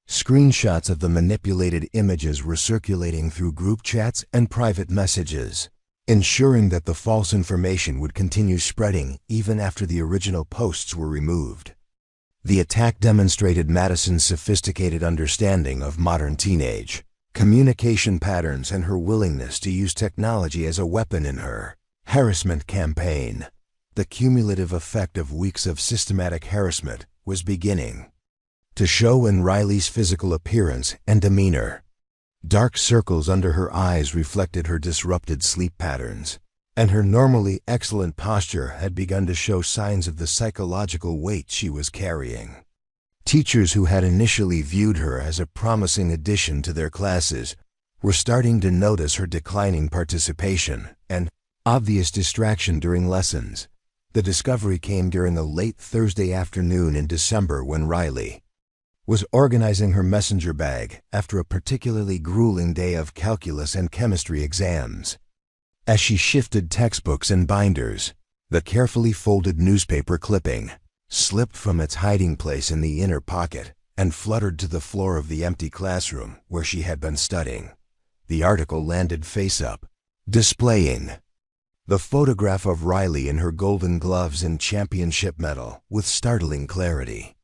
Screenshots of the manipulated images were circulating through group chats and private messages, ensuring that the false information would continue spreading even after the original posts were removed. The attack demonstrated Madison's sophisticated understanding of modern teenage communication patterns and her willingness to use technology as a weapon in her harassment campaign. The cumulative effect of weeks of systematic harassment was beginning to show in Riley's physical appearance and demeanor. Dark circles under her eyes reflected her disrupted sleep patterns, and her normally excellent posture had begun to show signs of the psychological weight she was carrying. Teachers who had initially viewed her as a promising addition to their classes were starting to notice her declining participation and obvious distraction during lessons. The discovery came during a late Thursday afternoon in December when Riley was organizing her messenger bag after a particularly grueling day of calculus and chemistry exams. As she shifted textbooks and binders, the carefully folded newspaper clipping slipped from its hiding place in the inner pocket and fluttered to the floor of the empty classroom where she had been studying. The article landed face up, displaying the photograph of Riley in her golden gloves and championship medal with startling clarity.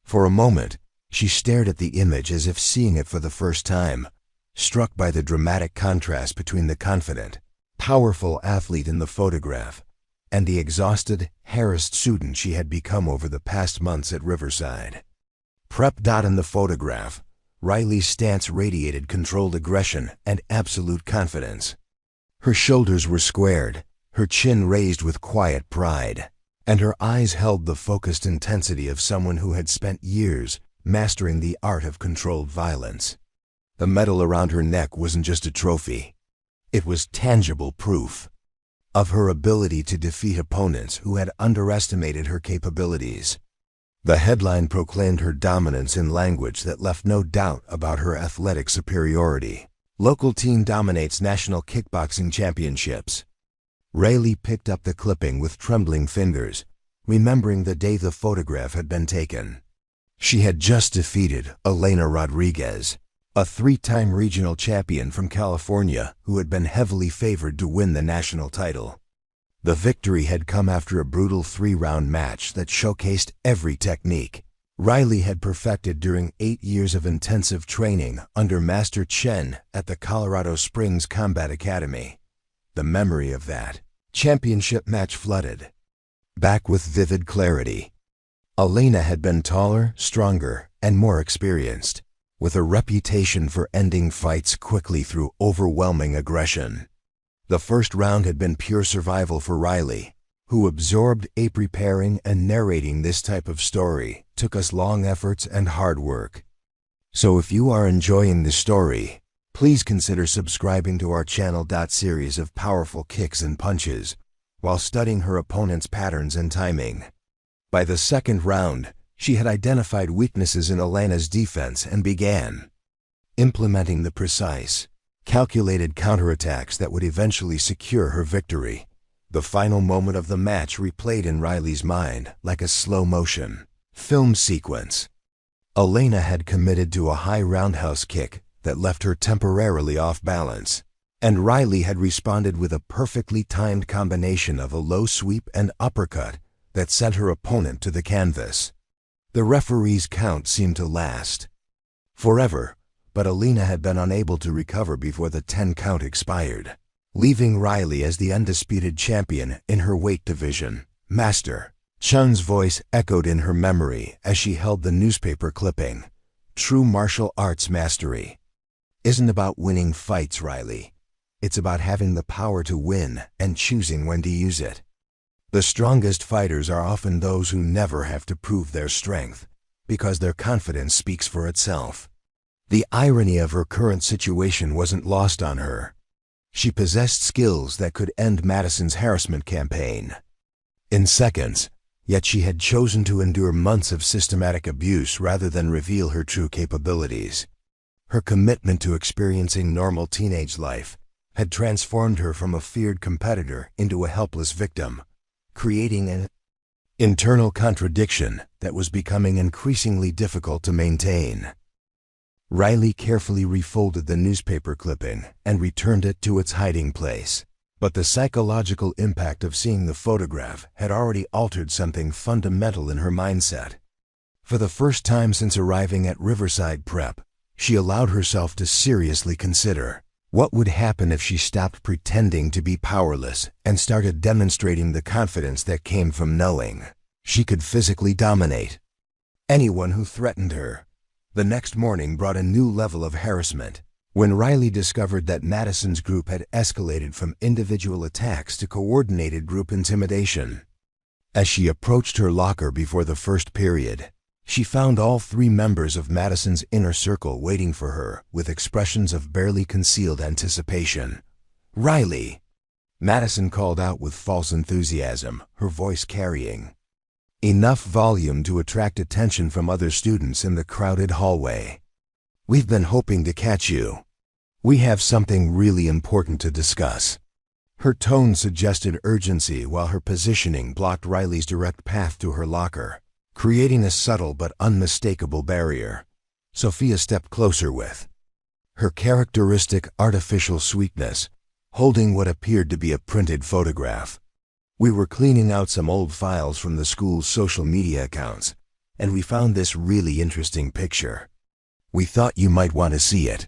For a moment, she stared at the image as if seeing it for the first time, struck by the dramatic contrast between the confident, powerful athlete in the photograph and the exhausted, harassed student she had become over the past months at Riverside Prep. In the photograph, Riley's stance radiated controlled aggression and absolute confidence. Her shoulders were squared, her chin raised with quiet pride, and her eyes held the focused intensity of someone who had spent years mastering the art of controlled violence. The medal around her neck wasn't just a trophy. It was tangible proof of her ability to defeat opponents who had underestimated her capabilities. The headline proclaimed her dominance in language that left no doubt about her athletic superiority. Local team dominates national kickboxing championships. Riley picked up the clipping with trembling fingers, remembering the day the photograph had been taken. She had just defeated Elena Rodriguez, a three-time regional champion from California who had been heavily favored to win the national title. The victory had come after a brutal 3-round match that showcased every technique Riley had perfected during 8 years of intensive training under Master Chen at the Colorado Springs Combat Academy. The memory of that championship match flooded back with vivid clarity. Elena had been taller, stronger, and more experienced, with a reputation for ending fights quickly through overwhelming aggression. The first round had been pure survival for Riley, who absorbed preparing and narrating this type of story took us long efforts and hard work. So if you are enjoying this story, please consider subscribing to our channel. Series of powerful kicks and punches while studying her opponent's patterns and timing. By the second round, she had identified weaknesses in Elena's defense and began implementing the precise, calculated counterattacks that would eventually secure her victory. The final moment of the match replayed in Riley's mind like a slow-motion film sequence. Elena had committed to a high roundhouse kick that left her temporarily off balance, and Riley had responded with a perfectly timed combination of a low sweep and uppercut that sent her opponent to the canvas. The referee's count seemed to last forever, but Elena had been unable to recover before the 10-count expired, leaving Riley as the undisputed champion in her weight division. Master Chen's voice echoed in her memory as she held the newspaper clipping. True martial arts mastery. isn't about winning fights, Riley. It's about having the power to win and choosing when to use it. The strongest fighters are often those who never have to prove their strength, because their confidence speaks for itself. The irony of her current situation wasn't lost on her. She possessed skills that could end Madison's harassment campaign in seconds, yet she had chosen to endure months of systematic abuse rather than reveal her true capabilities. Her commitment to experiencing normal teenage life had transformed her from a feared competitor into a helpless victim, creating an internal contradiction that was becoming increasingly difficult to maintain. Riley carefully refolded the newspaper clipping and returned it to its hiding place. But the psychological impact of seeing the photograph had already altered something fundamental in her mindset. For the first time since arriving at Riverside Prep, she allowed herself to seriously consider what would happen if she stopped pretending to be powerless and started demonstrating the confidence that came from knowing she could physically dominate anyone who threatened her. The next morning brought a new level of harassment, when Riley discovered that Madison's group had escalated from individual attacks to coordinated group intimidation. As she approached her locker before the first period, she found all 3 members of Madison's inner circle waiting for her with expressions of barely concealed anticipation. "Riley!" Madison called out with false enthusiasm, her voice carrying enough volume to attract attention from other students in the crowded hallway. "We've been hoping to catch you. We have something really important to discuss." Her tone suggested urgency while her positioning blocked Riley's direct path to her locker, creating a subtle but unmistakable barrier. Sophia stepped closer with her characteristic artificial sweetness, holding what appeared to be a printed photograph. "We were cleaning out some old files from the school's social media accounts, and we found this really interesting picture. We thought you might want to see it."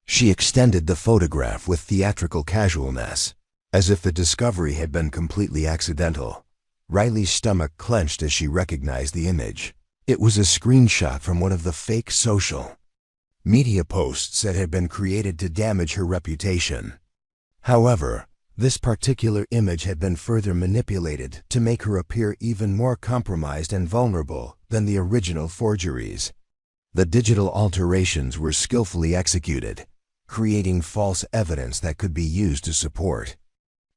She extended the photograph with theatrical casualness, as if the discovery had been completely accidental. Riley's stomach clenched as she recognized the image. It was a screenshot from one of the fake social media posts that had been created to damage her reputation. However, this particular image had been further manipulated to make her appear even more compromised and vulnerable than the original forgeries. The digital alterations were skillfully executed, creating false evidence that could be used to support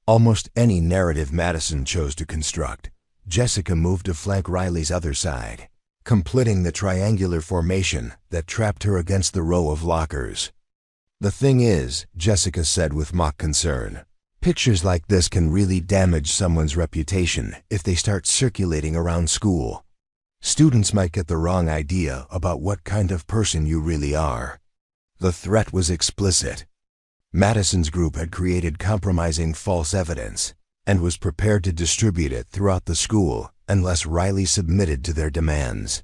almost any narrative Madison chose to construct. Jessica moved to flank Riley's other side, completing the triangular formation that trapped her against the row of lockers. "The thing is," Jessica said with mock concern, "pictures like this can really damage someone's reputation if they start circulating around school. Students might get the wrong idea about what kind of person you really are." The threat was explicit. Madison's group had created compromising false evidence and was prepared to distribute it throughout the school unless Riley submitted to their demands.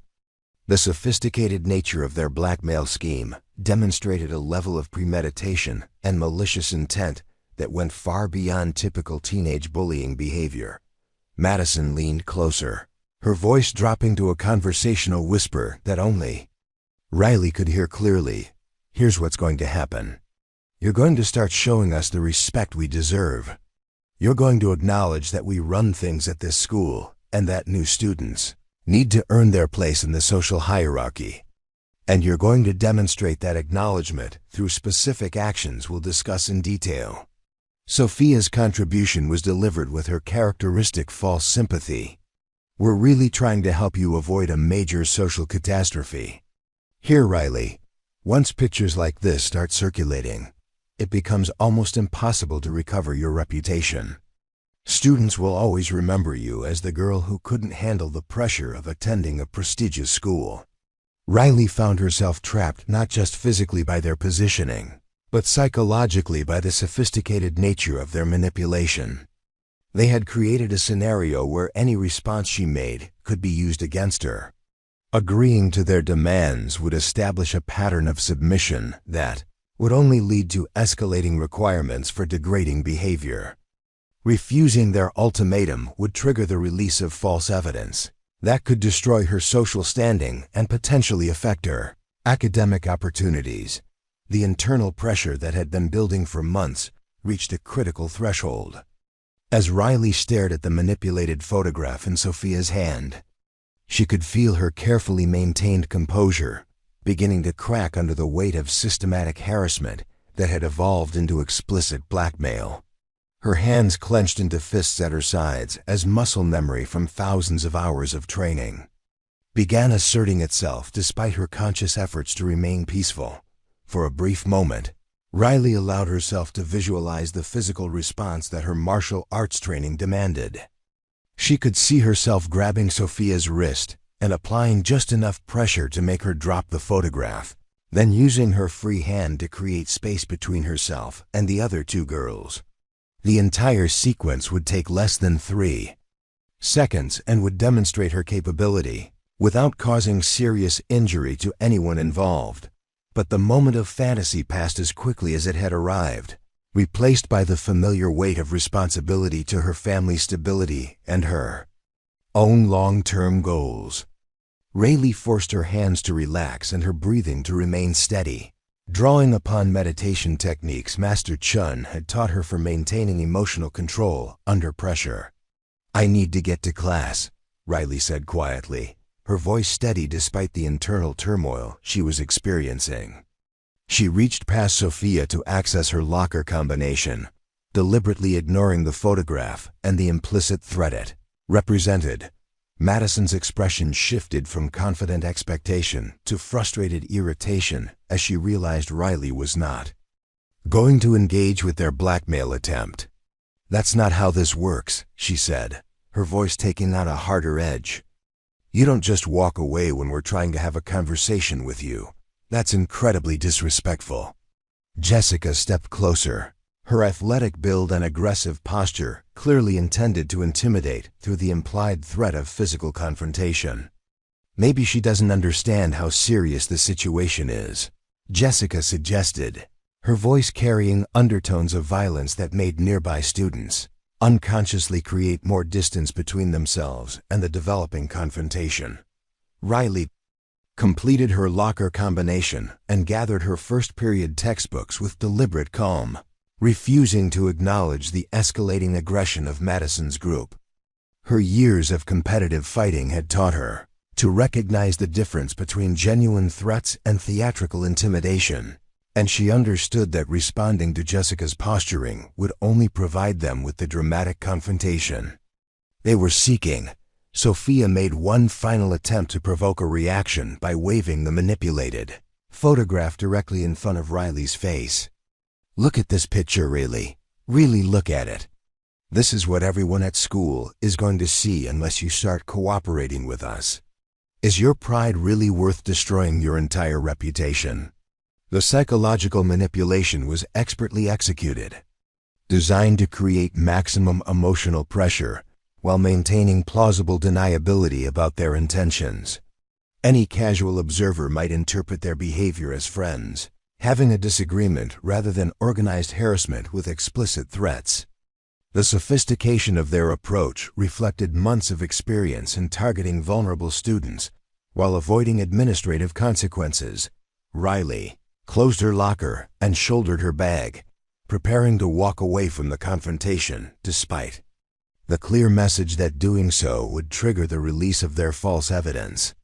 The sophisticated nature of their blackmail scheme demonstrated a level of premeditation and malicious intent that went far beyond typical teenage bullying behavior. Madison leaned closer, her voice dropping to a conversational whisper that only Riley could hear clearly. "Here's what's going to happen. You're going to start showing us the respect we deserve. You're going to acknowledge that we run things at this school and that new students need to earn their place in the social hierarchy. And you're going to demonstrate that acknowledgement through specific actions we'll discuss in detail." Sophia's contribution was delivered with her characteristic false sympathy. "We're really trying to help you avoid a major social catastrophe. Here, Riley, once pictures like this start circulating, it becomes almost impossible to recover your reputation. Students will always remember you as the girl who couldn't handle the pressure of attending a prestigious school." Riley found herself trapped not just physically by their positioning, but psychologically by the sophisticated nature of their manipulation. They had created a scenario where any response she made could be used against her. Agreeing to their demands would establish a pattern of submission that would only lead to escalating requirements for degrading behavior. Refusing their ultimatum would trigger the release of false evidence that could destroy her social standing and potentially affect her academic opportunities. The internal pressure that had been building for months reached a critical threshold. As Riley stared at the manipulated photograph in Sophia's hand, she could feel her carefully maintained composure beginning to crack under the weight of systematic harassment that had evolved into explicit blackmail. Her hands clenched into fists at her sides as muscle memory from thousands of hours of training began asserting itself despite her conscious efforts to remain peaceful. For a brief moment, Riley allowed herself to visualize the physical response that her martial arts training demanded. She could see herself grabbing Sophia's wrist and applying just enough pressure to make her drop the photograph, then using her free hand to create space between herself and the other two girls. The entire sequence would take less than 3 seconds and would demonstrate her capability without causing serious injury to anyone involved. But the moment of fantasy passed as quickly as it had arrived, replaced by the familiar weight of responsibility to her family's stability and her own long-term goals. Riley forced her hands to relax and her breathing to remain steady, drawing upon meditation techniques Master Chen had taught her for maintaining emotional control under pressure. "I need to get to class," Riley said quietly, her voice steady despite the internal turmoil she was experiencing. She reached past Sophia to access her locker combination, deliberately ignoring the photograph and the implicit threat it represented. Madison's expression shifted from confident expectation to frustrated irritation as she realized Riley was not going to engage with their blackmail attempt. "That's not how this works," she said, her voice taking on a harder edge. "You don't just walk away when we're trying to have a conversation with you. That's incredibly disrespectful." Jessica stepped closer, her athletic build and aggressive posture clearly intended to intimidate through the implied threat of physical confrontation. "Maybe she doesn't understand how serious the situation is," Jessica suggested, her voice carrying undertones of violence that made nearby students unconsciously create more distance between themselves and the developing confrontation. Riley completed her locker combination and gathered her first period textbooks with deliberate calm, refusing to acknowledge the escalating aggression of Madison's group. Her years of competitive fighting had taught her to recognize the difference between genuine threats and theatrical intimidation, and she understood that responding to Jessica's posturing would only provide them with the dramatic confrontation they were seeking. Sophia made one final attempt to provoke a reaction by waving the manipulated photograph directly in front of Riley's face. "Look at this picture, Riley. Really look at it. This is what everyone at school is going to see unless you start cooperating with us. Is your pride really worth destroying your entire reputation?" The psychological manipulation was expertly executed, designed to create maximum emotional pressure while maintaining plausible deniability about their intentions. Any casual observer might interpret their behavior as friends, having a disagreement rather than organized harassment with explicit threats. The sophistication of their approach reflected months of experience in targeting vulnerable students while avoiding administrative consequences. Riley closed her locker and shouldered her bag, preparing to walk away from the confrontation despite the clear message that doing so would trigger the release of their false evidence.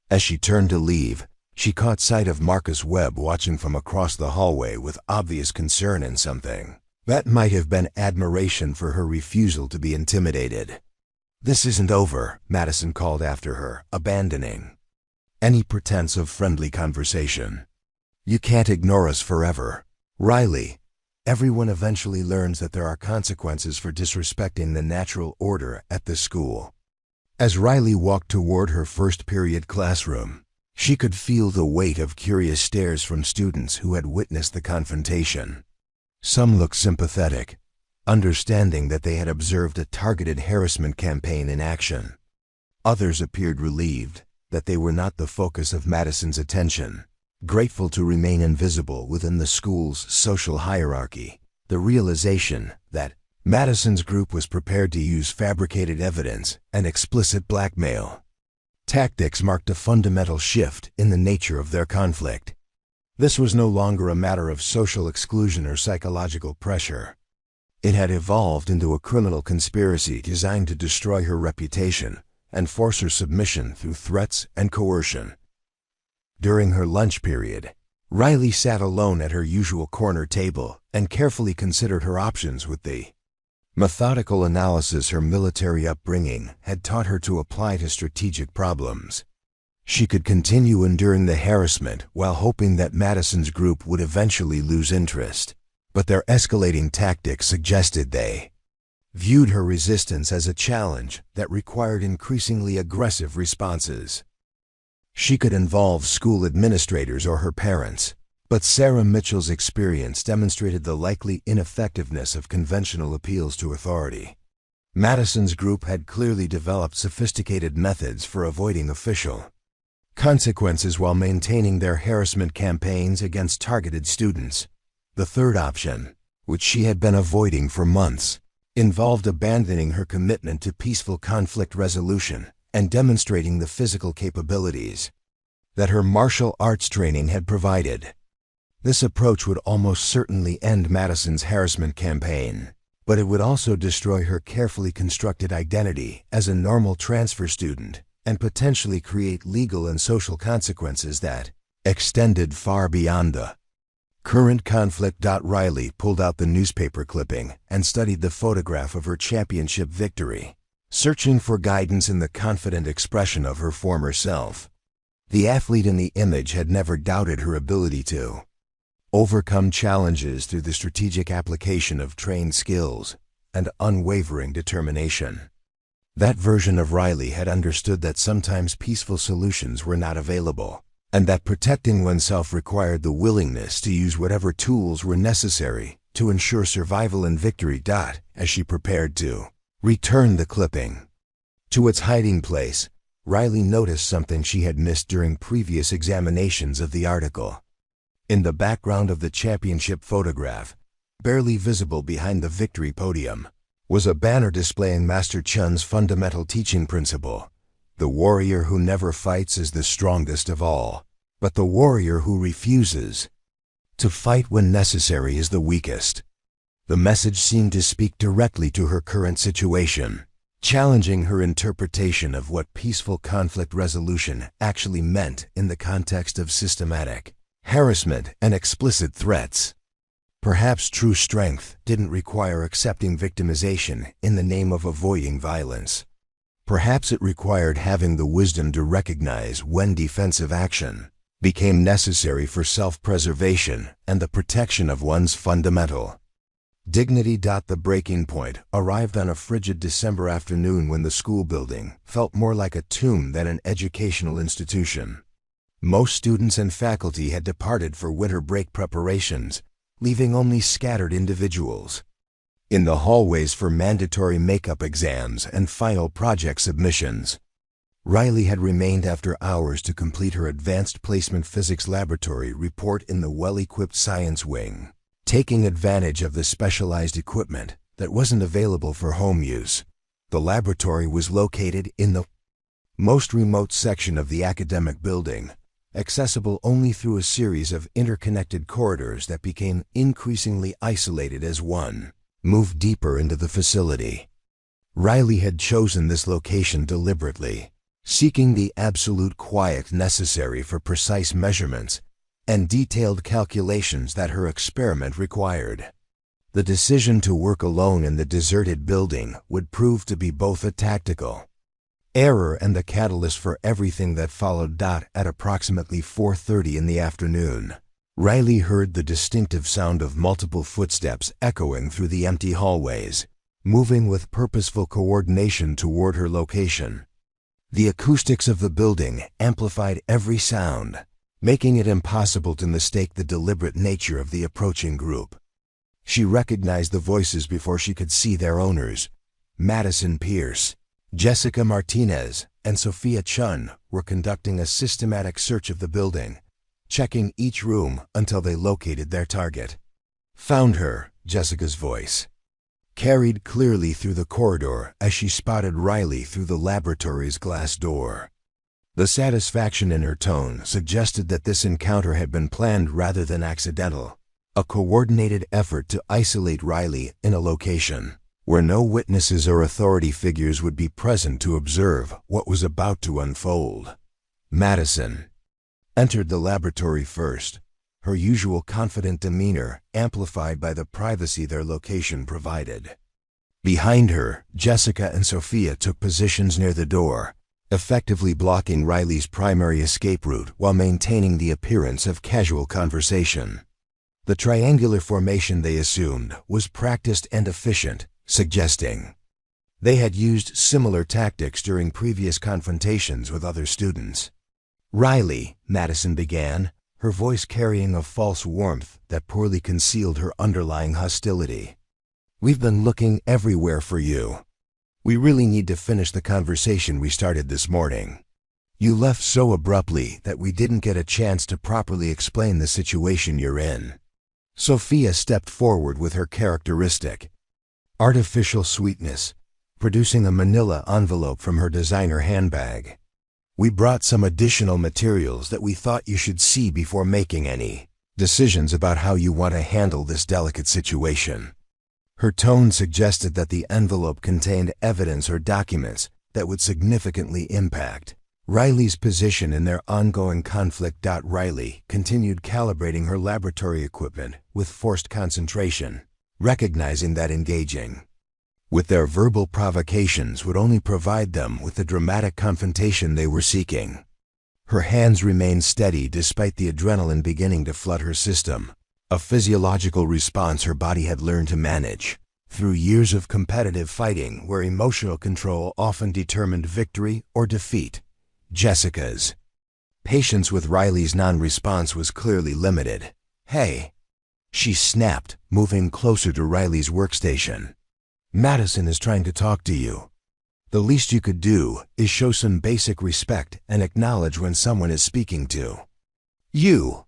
As she turned to leave, she caught sight of Marcus Webb watching from across the hallway with obvious concern and something that might have been admiration for her refusal to be intimidated. "This isn't over," Madison called after her, abandoning any pretense of friendly conversation. "You can't ignore us forever. Riley, everyone eventually learns that there are consequences for disrespecting the natural order at the school." As Riley walked toward her first period classroom, she could feel the weight of curious stares from students who had witnessed the confrontation. Some looked sympathetic, understanding that they had observed a targeted harassment campaign in action. Others appeared relieved that they were not the focus of Madison's attention, grateful to remain invisible within the school's social hierarchy. The realization that Madison's group was prepared to use fabricated evidence and explicit blackmail tactics marked a fundamental shift in the nature of their conflict. This was no longer a matter of social exclusion or psychological pressure. It had evolved into a criminal conspiracy designed to destroy her reputation and force her submission through threats and coercion. During her lunch period, Riley sat alone at her usual corner table and carefully considered her options with the methodical analysis her military upbringing had taught her to apply to strategic problems. She could continue enduring the harassment while hoping that Madison's group would eventually lose interest, but their escalating tactics suggested they viewed her resistance as a challenge that required increasingly aggressive responses. She could involve school administrators or her parents, but Sarah Mitchell's experience demonstrated the likely ineffectiveness of conventional appeals to authority. Madison's group had clearly developed sophisticated methods for avoiding official consequences while maintaining their harassment campaigns against targeted students. The third option, which she had been avoiding for months, involved abandoning her commitment to peaceful conflict resolution and demonstrating the physical capabilities that her martial arts training had provided. This approach would almost certainly end Madison's harassment campaign, but it would also destroy her carefully constructed identity as a normal transfer student and potentially create legal and social consequences that extended far beyond the current conflict. Riley pulled out the newspaper clipping and studied the photograph of her championship victory, searching for guidance in the confident expression of her former self. The athlete in the image had never doubted her ability to overcome challenges through the strategic application of trained skills and unwavering determination. That version of Riley had understood that sometimes peaceful solutions were not available, and that protecting oneself required the willingness to use whatever tools were necessary to ensure survival and victory. As she prepared to return the clipping to its hiding place, Riley noticed something she had missed during previous examinations of the article. In the background of the championship photograph, barely visible behind the victory podium, was a banner displaying Master Chen's fundamental teaching principle: the warrior who never fights is the strongest of all, but the warrior who refuses to fight when necessary is the weakest. The message seemed to speak directly to her current situation, challenging her interpretation of what peaceful conflict resolution actually meant in the context of systematic harassment and explicit threats. Perhaps true strength didn't require accepting victimization in the name of avoiding violence. Perhaps it required having the wisdom to recognize when defensive action became necessary for self-preservation and the protection of one's fundamental dignity. The breaking point arrived on a frigid December afternoon when the school building felt more like a tomb than an educational institution. Most students and faculty had departed for winter break preparations, leaving only scattered individuals in the hallways for mandatory makeup exams and final project submissions. Riley had remained after hours to complete her advanced placement physics laboratory report in the well-equipped science wing, taking advantage of the specialized equipment that wasn't available for home use. The laboratory was located in the most remote section of the academic building, accessible only through a series of interconnected corridors that became increasingly isolated as one moved deeper into the facility. Riley had chosen this location deliberately, seeking the absolute quiet necessary for precise measurements and detailed calculations that her experiment required. The decision to work alone in the deserted building would prove to be both a tactical error and the catalyst for everything that followed. At approximately 4:30 in the afternoon, Riley heard the distinctive sound of multiple footsteps echoing through the empty hallways, moving with purposeful coordination toward her location. The acoustics of the building amplified every sound, making it impossible to mistake the deliberate nature of the approaching group. She recognized the voices before she could see their owners. Madison Pierce, Jessica Martinez, and Sophia Chen were conducting a systematic search of the building, checking each room until they located their target. "Found her," Jessica's voice carried clearly through the corridor as she spotted Riley through the laboratory's glass door. The satisfaction in her tone suggested that this encounter had been planned rather than accidental, a coordinated effort to isolate Riley in a location where no witnesses or authority figures would be present to observe what was about to unfold. Madison entered the laboratory first, her usual confident demeanor amplified by the privacy their location provided. Behind her, Jessica and Sophia took positions near the door, effectively blocking Riley's primary escape route while maintaining the appearance of casual conversation. The triangular formation they assumed was practiced and efficient, suggesting they had used similar tactics during previous confrontations with other students. "Riley," Madison began, her voice carrying a false warmth that poorly concealed her underlying hostility. "We've been looking everywhere for you. We really need to finish the conversation we started this morning. You left so abruptly that we didn't get a chance to properly explain the situation you're in." Sophia stepped forward with her characteristic artificial sweetness, producing a manila envelope from her designer handbag. "We brought some additional materials that we thought you should see before making any decisions about how you want to handle this delicate situation." Her tone suggested that the envelope contained evidence or documents that would significantly impact Riley's position in their ongoing conflict. Riley continued calibrating her laboratory equipment with forced concentration, recognizing that engaging with their verbal provocations would only provide them with the dramatic confrontation they were seeking. Her hands remained steady despite the adrenaline beginning to flood her system, a physiological response her body had learned to manage through years of competitive fighting where emotional control often determined victory or defeat. Jessica's patience with Riley's non-response was clearly limited. "Hey," she snapped, moving closer to Riley's workstation. "Madison is trying to talk to you. The least you could do is show some basic respect and acknowledge when someone is speaking to you."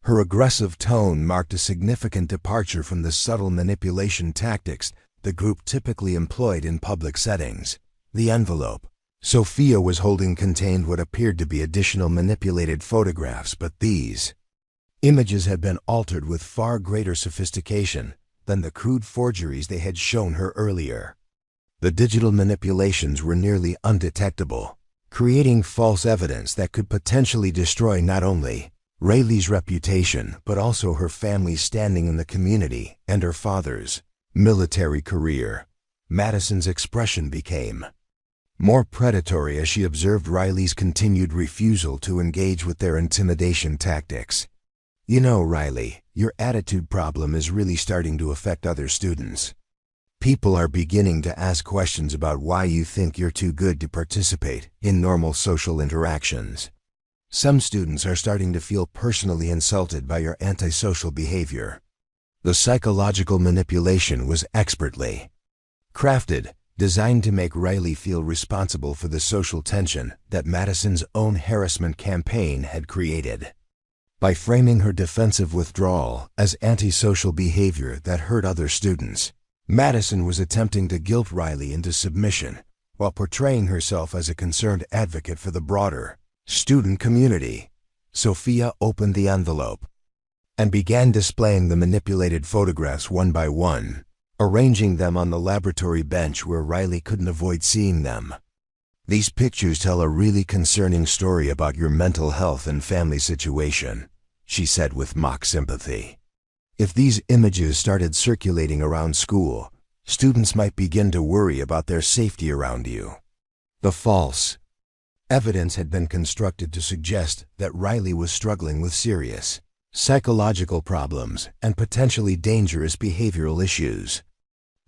Her aggressive tone marked a significant departure from the subtle manipulation tactics the group typically employed in public settings. The envelope Sophia was holding contained what appeared to be additional manipulated photographs, but these images had been altered with far greater sophistication than the crude forgeries they had shown her earlier. The digital manipulations were nearly undetectable, creating false evidence that could potentially destroy not only Riley's reputation but also her family's standing in the community and her father's military career. Madison's expression became more predatory as she observed Riley's continued refusal to engage with their intimidation tactics. "You know, Riley, your attitude problem is really starting to affect other students. People are beginning to ask questions about why you think you're too good to participate in normal social interactions. Some students are starting to feel personally insulted by your antisocial behavior." The psychological manipulation was expertly crafted, designed to make Riley feel responsible for the social tension that Madison's own harassment campaign had created. By framing her defensive withdrawal as antisocial behavior that hurt other students, Madison was attempting to guilt Riley into submission while portraying herself as a concerned advocate for the broader student community. Sophia opened the envelope and began displaying the manipulated photographs one by one, arranging them on the laboratory bench where Riley couldn't avoid seeing them. "These pictures tell a really concerning story about your mental health and family situation," she said with mock sympathy. "If these images started circulating around school, students might begin to worry about their safety around you." The false evidence had been constructed to suggest that Riley was struggling with serious psychological problems and potentially dangerous behavioral issues.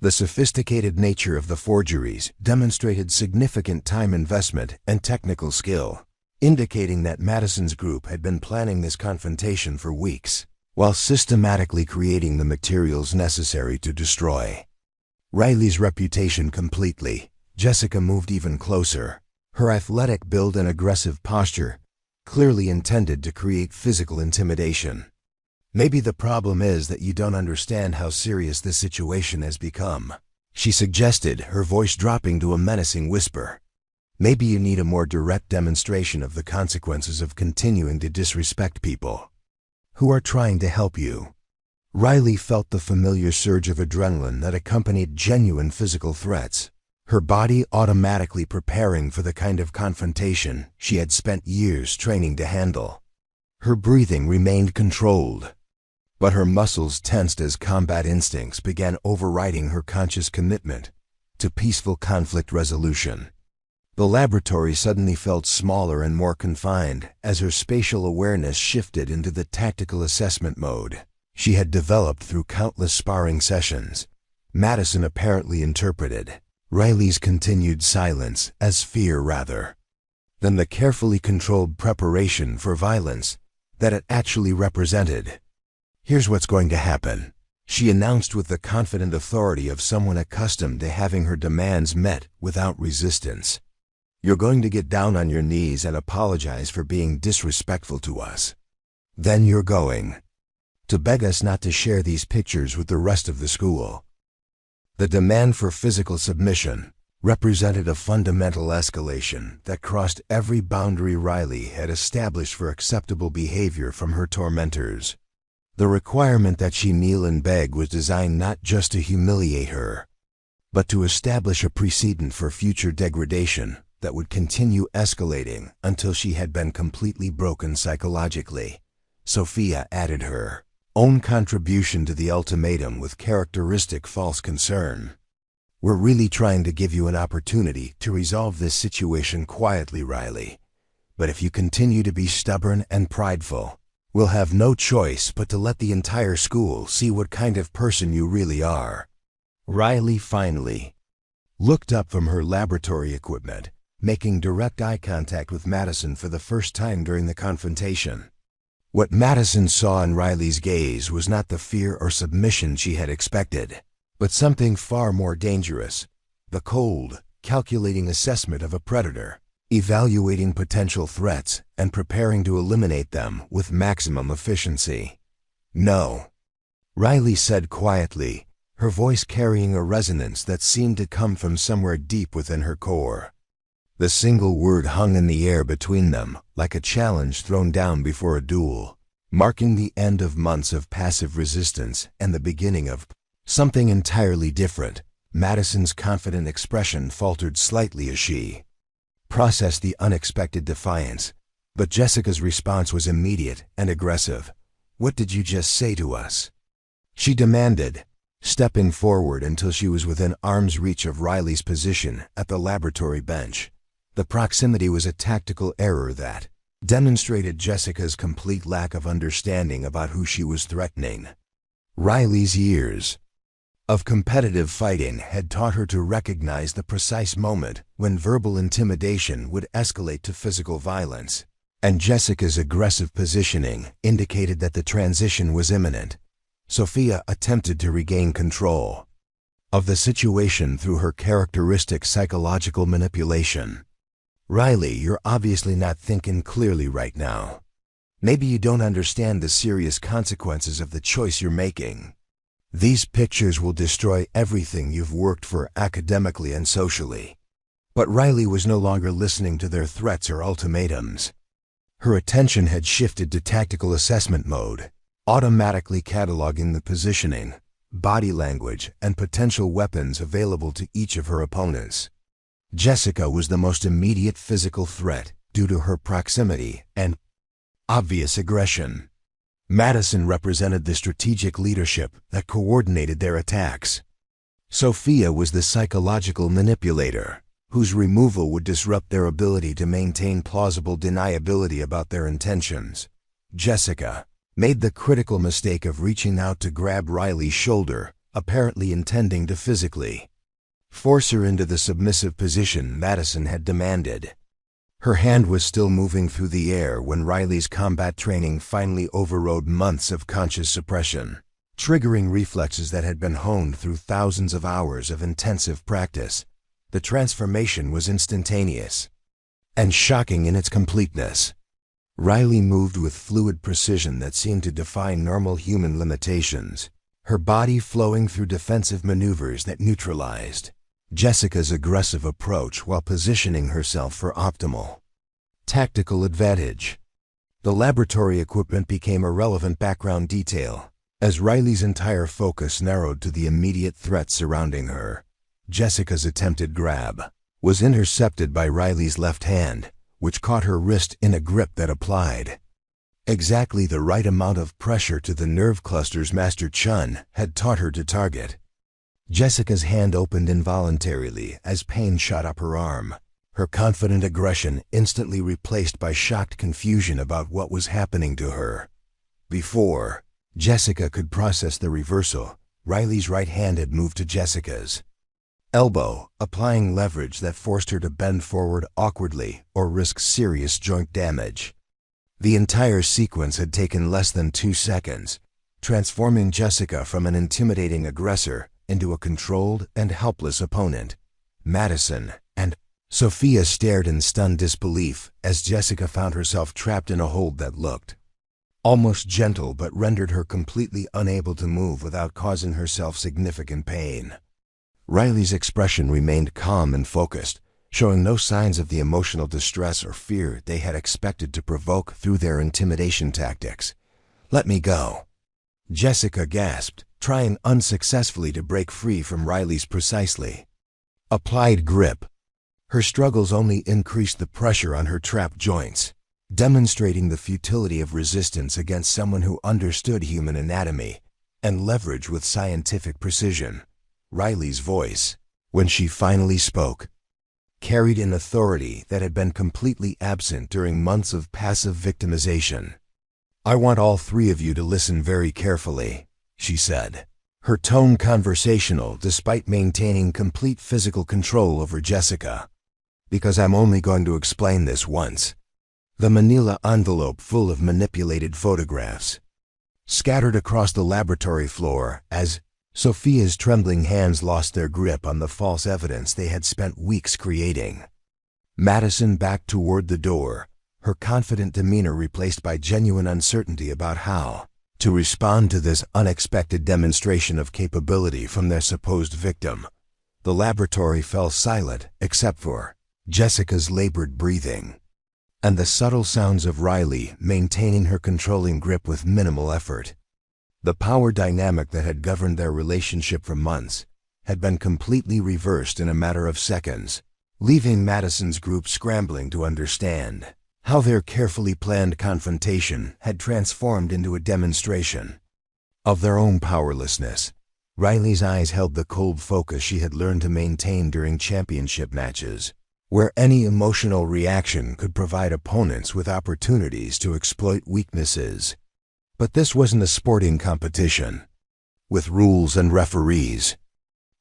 The sophisticated nature of the forgeries demonstrated significant time investment and technical skill, indicating that Madison's group had been planning this confrontation for weeks, while systematically creating the materials necessary to destroy Riley's reputation completely. Jessica moved even closer, her athletic build and aggressive posture clearly intended to create physical intimidation. "Maybe the problem is that you don't understand how serious this situation has become," she suggested, her voice dropping to a menacing whisper. Maybe you need a more direct demonstration of the consequences of continuing to disrespect people who are trying to help you. Riley felt the familiar surge of adrenaline that accompanied genuine physical threats, her body automatically preparing for the kind of confrontation she had spent years training to handle. Her breathing remained controlled, but her muscles tensed as combat instincts began overriding her conscious commitment to peaceful conflict resolution. The laboratory suddenly felt smaller and more confined as her spatial awareness shifted into the tactical assessment mode she had developed through countless sparring sessions. Madison apparently interpreted Riley's continued silence as fear rather than the carefully controlled preparation for violence that it actually represented. "Here's what's going to happen," she announced with the confident authority of someone accustomed to having her demands met without resistance. "You're going to get down on your knees and apologize for being disrespectful to us. Then you're going to beg us not to share these pictures with the rest of the school." The demand for physical submission represented a fundamental escalation that crossed every boundary Riley had established for acceptable behavior from her tormentors. The requirement that she kneel and beg was designed not just to humiliate her, but to establish a precedent for future degradation that would continue escalating until she had been completely broken psychologically. Sophia added her own contribution to the ultimatum with characteristic false concern. "We're really trying to give you an opportunity to resolve this situation quietly, Riley. But if you continue to be stubborn and prideful, we'll have no choice but to let the entire school see what kind of person you really are." Riley finally looked up from her laboratory equipment, making direct eye contact with Madison for the first time during the confrontation. What Madison saw in Riley's gaze was not the fear or submission she had expected, but something far more dangerous: the cold, calculating assessment of a predator, evaluating potential threats and preparing to eliminate them with maximum efficiency. "No," Riley said quietly, her voice carrying a resonance that seemed to come from somewhere deep within her core. The single word hung in the air between them, like a challenge thrown down before a duel, marking the end of months of passive resistance and the beginning of something entirely different. Madison's confident expression faltered slightly as she processed the unexpected defiance, but Jessica's response was immediate and aggressive. "What did you just say to us?" she demanded, stepping forward until she was within arm's reach of Riley's position at the laboratory bench. The proximity was a tactical error that demonstrated Jessica's complete lack of understanding about who she was threatening. Riley's years of competitive fighting had taught her to recognize the precise moment when verbal intimidation would escalate to physical violence, and Jessica's aggressive positioning indicated that the transition was imminent. Sophia attempted to regain control of the situation through her characteristic psychological manipulation. "Riley, you're obviously not thinking clearly right now. Maybe you don't understand the serious consequences of the choice you're making. These pictures will destroy everything you've worked for academically and socially." But Riley was no longer listening to their threats or ultimatums. Her attention had shifted to tactical assessment mode, automatically cataloging the positioning, body language, and potential weapons available to each of her opponents. Jessica was the most immediate physical threat due to her proximity and obvious aggression. Madison represented the strategic leadership that coordinated their attacks. Sophia was the psychological manipulator, whose removal would disrupt their ability to maintain plausible deniability about their intentions. Jessica made the critical mistake of reaching out to grab Riley's shoulder, apparently intending to physically force her into the submissive position Madison had demanded. Her hand was still moving through the air when Riley's combat training finally overrode months of conscious suppression, triggering reflexes that had been honed through thousands of hours of intensive practice. The transformation was instantaneous and shocking in its completeness. Riley moved with fluid precision that seemed to defy normal human limitations, her body flowing through defensive maneuvers that neutralized Jessica's aggressive approach while positioning herself for optimal tactical advantage. The laboratory equipment became a relevant background detail, as Riley's entire focus narrowed to the immediate threat surrounding her. Jessica's attempted grab was intercepted by Riley's left hand, which caught her wrist in a grip that applied exactly the right amount of pressure to the nerve clusters Master Chen had taught her to target. Jessica's hand opened involuntarily as pain shot up her arm, her confident aggression instantly replaced by shocked confusion about what was happening to her. Before Jessica could process the reversal, Riley's right hand had moved to Jessica's elbow, applying leverage that forced her to bend forward awkwardly or risk serious joint damage. The entire sequence had taken less than 2 seconds, transforming Jessica from an intimidating aggressor into a controlled and helpless opponent. Madison and Sophia stared in stunned disbelief as Jessica found herself trapped in a hold that looked almost gentle but rendered her completely unable to move without causing herself significant pain. Riley's expression remained calm and focused, showing no signs of the emotional distress or fear they had expected to provoke through their intimidation tactics. "Let me go," Jessica gasped, trying unsuccessfully to break free from Riley's precisely applied grip. Her struggles only increased the pressure on her trapped joints, demonstrating the futility of resistance against someone who understood human anatomy and leverage with scientific precision. Riley's voice, when she finally spoke, carried an authority that had been completely absent during months of passive victimization. "I want all 3 of you to listen very carefully," she said, her tone conversational despite maintaining complete physical control over Jessica. "Because I'm only going to explain this once." The manila envelope full of manipulated photographs scattered across the laboratory floor as Sophia's trembling hands lost their grip on the false evidence they had spent weeks creating. Madison backed toward the door, her confident demeanor replaced by genuine uncertainty about how to respond to this unexpected demonstration of capability from their supposed victim. The laboratory fell silent except for Jessica's labored breathing and the subtle sounds of Riley maintaining her controlling grip with minimal effort. The power dynamic that had governed their relationship for months had been completely reversed in a matter of seconds, leaving Madison's group scrambling to understand how their carefully planned confrontation had transformed into a demonstration of their own powerlessness. Riley's eyes held the cold focus she had learned to maintain during championship matches, where any emotional reaction could provide opponents with opportunities to exploit weaknesses. But this wasn't a sporting competition with rules and referees.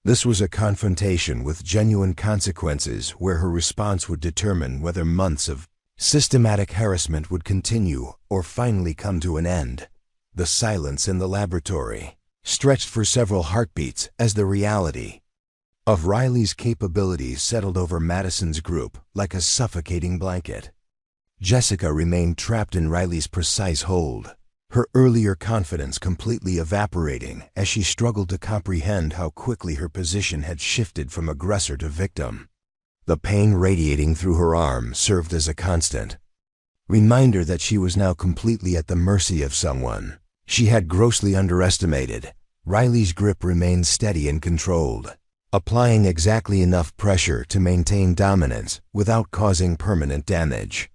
This was a confrontation with genuine consequences where her response would determine whether months of systematic harassment would continue or finally come to an end. The silence in the laboratory stretched for several heartbeats as the reality of Riley's capabilities settled over Madison's group like a suffocating blanket. Jessica remained trapped in Riley's precise hold, her earlier confidence completely evaporating as she struggled to comprehend how quickly her position had shifted from aggressor to victim. The pain radiating through her arm served as a constant reminder that she was now completely at the mercy of someone she had grossly underestimated. Riley's grip remained steady and controlled, applying exactly enough pressure to maintain dominance without causing permanent damage.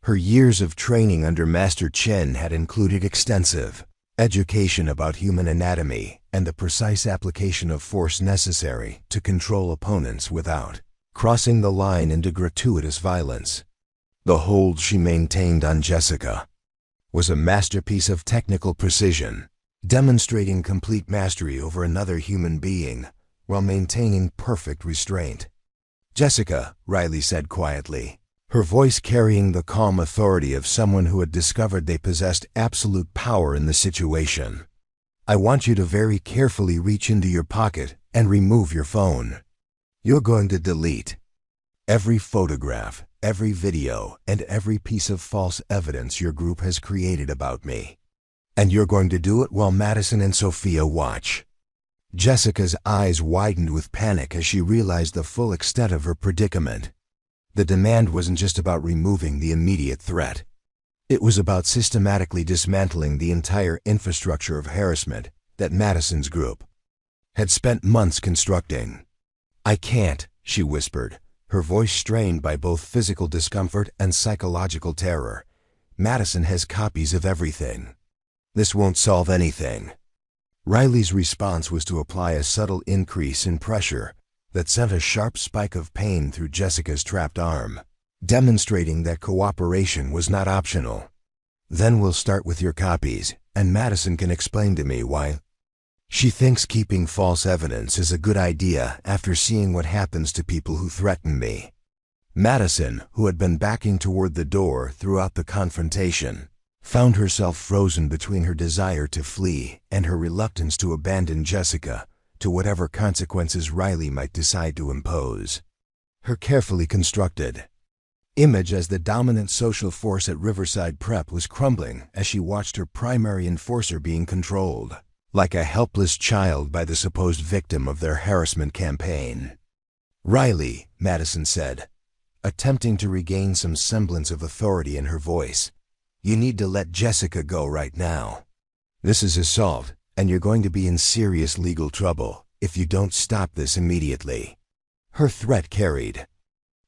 Her years of training under Master Chen had included extensive education about human anatomy and the precise application of force necessary to control opponents without crossing the line into gratuitous violence. The hold she maintained on Jessica was a masterpiece of technical precision, demonstrating complete mastery over another human being while maintaining perfect restraint. "Jessica," Riley said quietly, her voice carrying the calm authority of someone who had discovered they possessed absolute power in the situation. "I want you to very carefully reach into your pocket and remove your phone. You're going to delete every photograph, every video, and every piece of false evidence your group has created about me. And you're going to do it while Madison and Sophia watch." Jessica's eyes widened with panic as she realized the full extent of her predicament. The demand wasn't just about removing the immediate threat. It was about systematically dismantling the entire infrastructure of harassment that Madison's group had spent months constructing. "I can't," she whispered, her voice strained by both physical discomfort and psychological terror. "Madison has copies of everything. This won't solve anything." Riley's response was to apply a subtle increase in pressure that sent a sharp spike of pain through Jessica's trapped arm, demonstrating that cooperation was not optional. "Then we'll start with your copies, and Madison can explain to me why she thinks keeping false evidence is a good idea after seeing what happens to people who threaten me." Madison, who had been backing toward the door throughout the confrontation, found herself frozen between her desire to flee and her reluctance to abandon Jessica to whatever consequences Riley might decide to impose. Her carefully constructed image as the dominant social force at Riverside Prep was crumbling as she watched her primary enforcer being controlled, like a helpless child by the supposed victim of their harassment campaign. "Riley," Madison said, attempting to regain some semblance of authority in her voice, "you need to let Jessica go right now. This is assault, and you're going to be in serious legal trouble if you don't stop this immediately." Her threat carried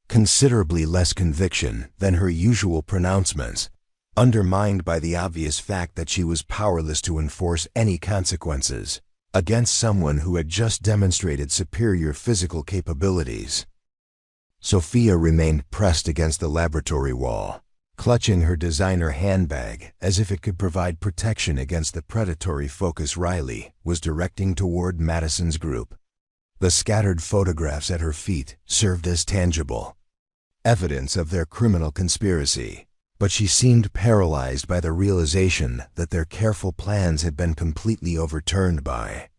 considerably less conviction than her usual pronouncements, undermined by the obvious fact that she was powerless to enforce any consequences against someone who had just demonstrated superior physical capabilities. Sophia remained pressed against the laboratory wall, clutching her designer handbag as if it could provide protection against the predatory focus Riley was directing toward Madison's group. The scattered photographs at her feet served as tangible evidence of their criminal conspiracy, but she seemed paralyzed by the realization that their careful plans had been completely overturned by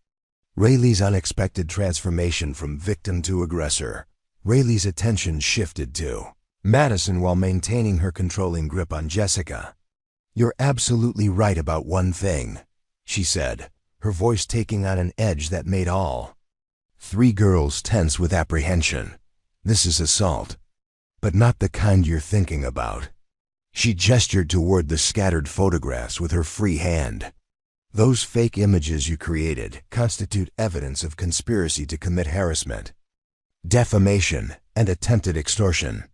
Riley's unexpected transformation from victim to aggressor. Riley's attention shifted to Madison while maintaining her controlling grip on Jessica. "You're absolutely right about one thing," she said, her voice taking on an edge that made all three girls tense with apprehension. "This is assault, but not the kind you're thinking about." She gestured toward the scattered photographs with her free hand. "Those fake images you created constitute evidence of conspiracy to commit harassment, defamation, and attempted extortion.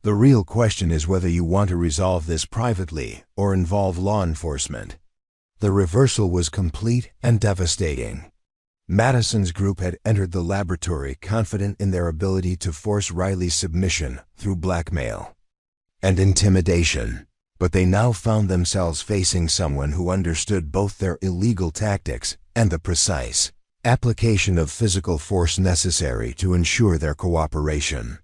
The real question is whether you want to resolve this privately or involve law enforcement." The reversal was complete and devastating. Madison's group had entered the laboratory confident in their ability to force Riley's submission through blackmail and intimidation, but they now found themselves facing someone who understood both their illegal tactics and the precise application of physical force necessary to ensure their cooperation.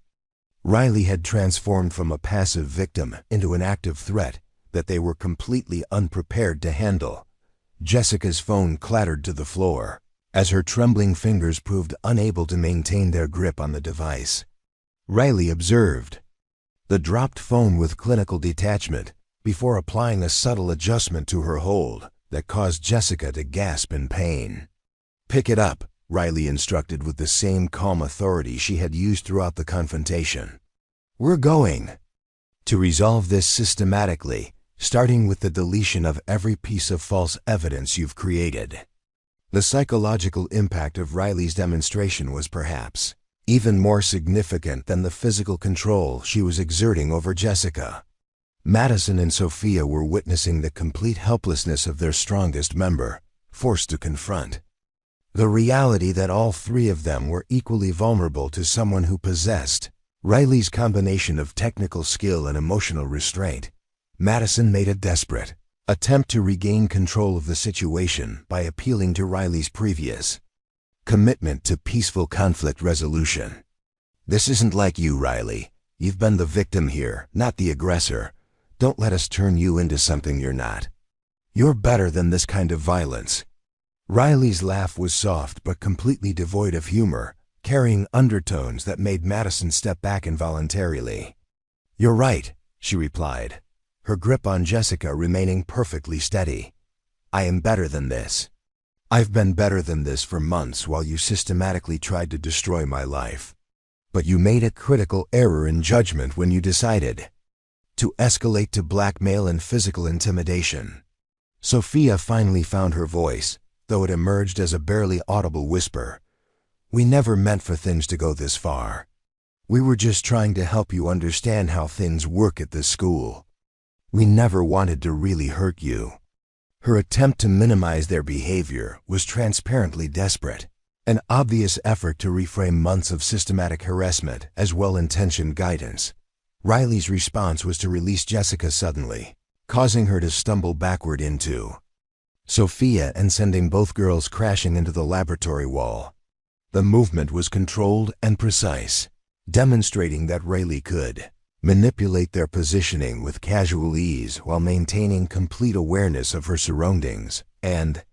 Riley had transformed from a passive victim into an active threat that they were completely unprepared to handle. Jessica's phone clattered to the floor as her trembling fingers proved unable to maintain their grip on the device. Riley observed the dropped phone with clinical detachment before applying a subtle adjustment to her hold that caused Jessica to gasp in pain. "Pick it up," Riley instructed with the same calm authority she had used throughout the confrontation. "We're going to resolve this systematically, starting with the deletion of every piece of false evidence you've created." The psychological impact of Riley's demonstration was perhaps even more significant than the physical control she was exerting over Jessica. Madison and Sophia were witnessing the complete helplessness of their strongest member, forced to confront the reality that all three of them were equally vulnerable to someone who possessed Riley's combination of technical skill and emotional restraint. Madison made a desperate attempt to regain control of the situation by appealing to Riley's previous commitment to peaceful conflict resolution. "This isn't like you, Riley. You've been the victim here, not the aggressor. Don't let us turn you into something you're not. You're better than this kind of violence." Riley's laugh was soft but completely devoid of humor, carrying undertones that made Madison step back involuntarily. "You're right," she replied, her grip on Jessica remaining perfectly steady. "I am better than this." I've been better than this for months while you systematically tried to destroy my life. But you made a critical error in judgment when you decided to escalate to blackmail and physical intimidation. Sophia finally found her voice, though it emerged as a barely audible whisper. We never meant for things to go this far. We were just trying to help you understand how things work at this school. We never wanted to really hurt you. Her attempt to minimize their behavior was transparently desperate, an obvious effort to reframe months of systematic harassment as well-intentioned guidance. Riley's response was to release Jessica suddenly, causing her to stumble backward into Sophia and sending both girls crashing into the laboratory wall. The movement was controlled and precise, demonstrating that Riley could manipulate their positioning with casual ease while maintaining complete awareness of her surroundings and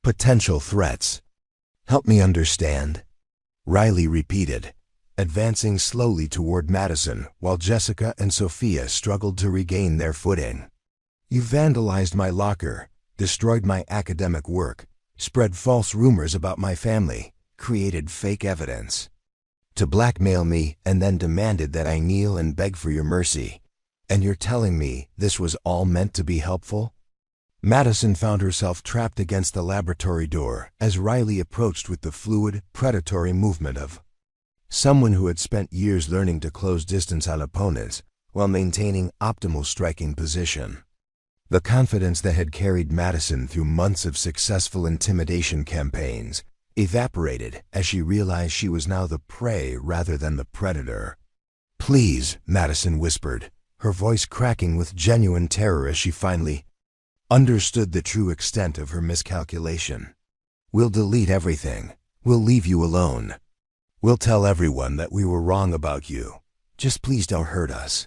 potential threats. Help me understand, Riley repeated, advancing slowly toward Madison while Jessica and Sophia struggled to regain their footing. You vandalized my locker, destroyed my academic work, spread false rumors about my family, created fake evidence to blackmail me, and then demanded that I kneel and beg for your mercy. And you're telling me this was all meant to be helpful? Madison found herself trapped against the laboratory door as Riley approached with the fluid, predatory movement of someone who had spent years learning to close distance on opponents while maintaining optimal striking position. The confidence that had carried Madison through months of successful intimidation campaigns evaporated as she realized she was now the prey rather than the predator. Please, Madison whispered, her voice cracking with genuine terror as she finally understood the true extent of her miscalculation. We'll delete everything. We'll leave you alone. We'll tell everyone that we were wrong about you. Just please don't hurt us.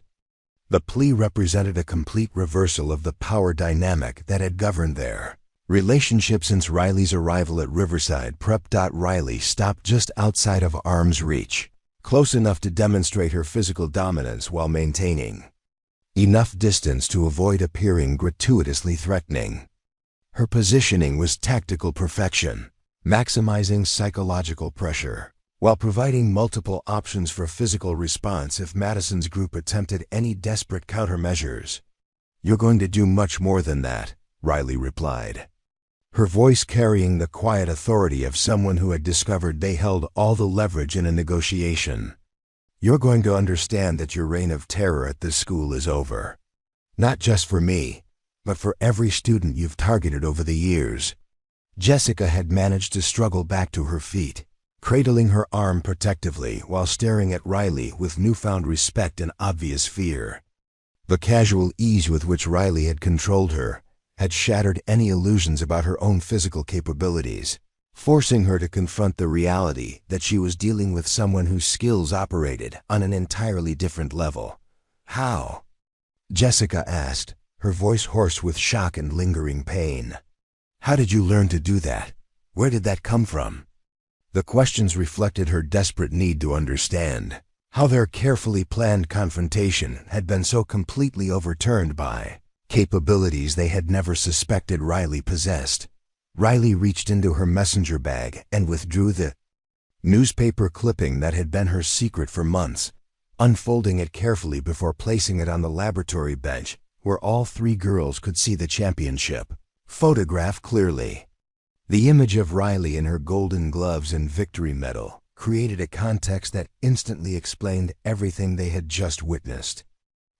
The plea represented a complete reversal of the power dynamic that had governed their relationship since Riley's arrival at Riverside Prep. Riley stopped just outside of arm's reach, close enough to demonstrate her physical dominance while maintaining enough distance to avoid appearing gratuitously threatening. Her positioning was tactical perfection, maximizing psychological pressure, while providing multiple options for physical response if Madison's group attempted any desperate countermeasures. You're going to do much more than that, Riley replied, her voice carrying the quiet authority of someone who had discovered they held all the leverage in a negotiation. You're going to understand that your reign of terror at this school is over. Not just for me, but for every student you've targeted over the years. Jessica had managed to struggle back to her feet, cradling her arm protectively while staring at Riley with newfound respect and obvious fear. The casual ease with which Riley had controlled her had shattered any illusions about her own physical capabilities, forcing her to confront the reality that she was dealing with someone whose skills operated on an entirely different level. How? Jessica asked, her voice hoarse with shock and lingering pain. How did you learn to do that? Where did that come from? The questions reflected her desperate need to understand how their carefully planned confrontation had been so completely overturned by capabilities they had never suspected Riley possessed. Riley reached into her messenger bag and withdrew the newspaper clipping that had been her secret for months, unfolding it carefully before placing it on the laboratory bench where all three girls could see the championship photograph clearly. The image of Riley in her golden gloves and victory medal created a context that instantly explained everything they had just witnessed.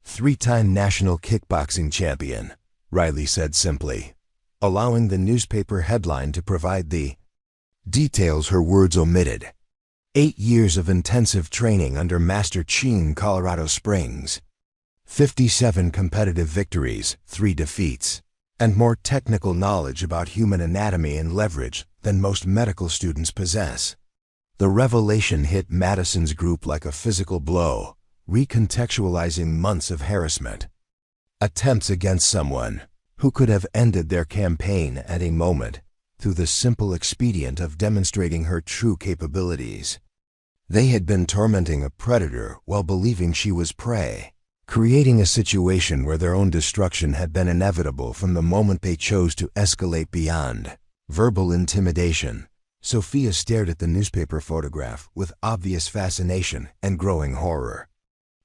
Three-time national kickboxing champion, Riley said simply, allowing the newspaper headline to provide the details her words omitted. 8 years of intensive training under Master Chen, Colorado Springs. 57 competitive victories, 3 defeats, and more technical knowledge about human anatomy and leverage than most medical students possess. The revelation hit Madison's group like a physical blow, recontextualizing months of harassment. Attempts against someone who could have ended their campaign at a moment through the simple expedient of demonstrating her true capabilities. They had been tormenting a predator while believing she was prey, creating a situation where their own destruction had been inevitable from the moment they chose to escalate beyond Verbal intimidation. Sophia stared at the newspaper photograph with obvious fascination and growing horror.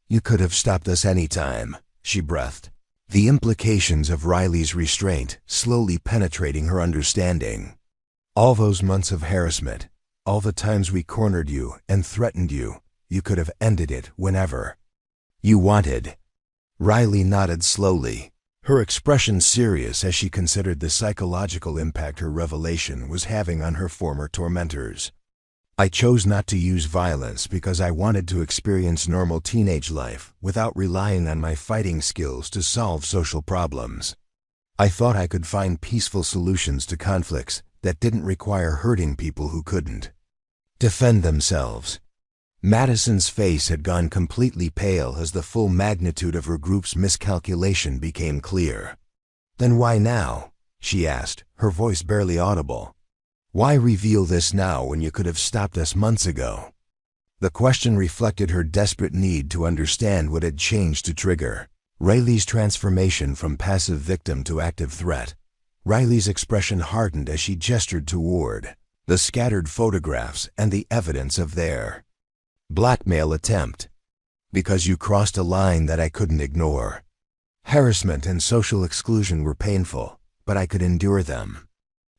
"You could have stopped us any time," she breathed. The implications of Riley's restraint slowly penetrating her understanding. "All those months of harassment, all the times we cornered you and threatened you, you could have ended it whenever you wanted." Riley nodded slowly, her expression serious as she considered the psychological impact her revelation was having on her former tormentors. "I chose not to use violence because I wanted to experience normal teenage life without relying on my fighting skills to solve social problems. I thought I could find peaceful solutions to conflicts that didn't require hurting people who couldn't defend themselves." Madison's face had gone completely pale as the full magnitude of her group's miscalculation became clear. "Then why now?" she asked, her voice barely audible. "Why reveal this now when you could have stopped us months ago?" The question reflected her desperate need to understand what had changed to trigger Riley's transformation from passive victim to active threat. Riley's expression hardened as she gestured toward the scattered photographs and the evidence of their blackmail attempt. "Because you crossed a line that I couldn't ignore. Harassment and social exclusion were painful, but I could endure them.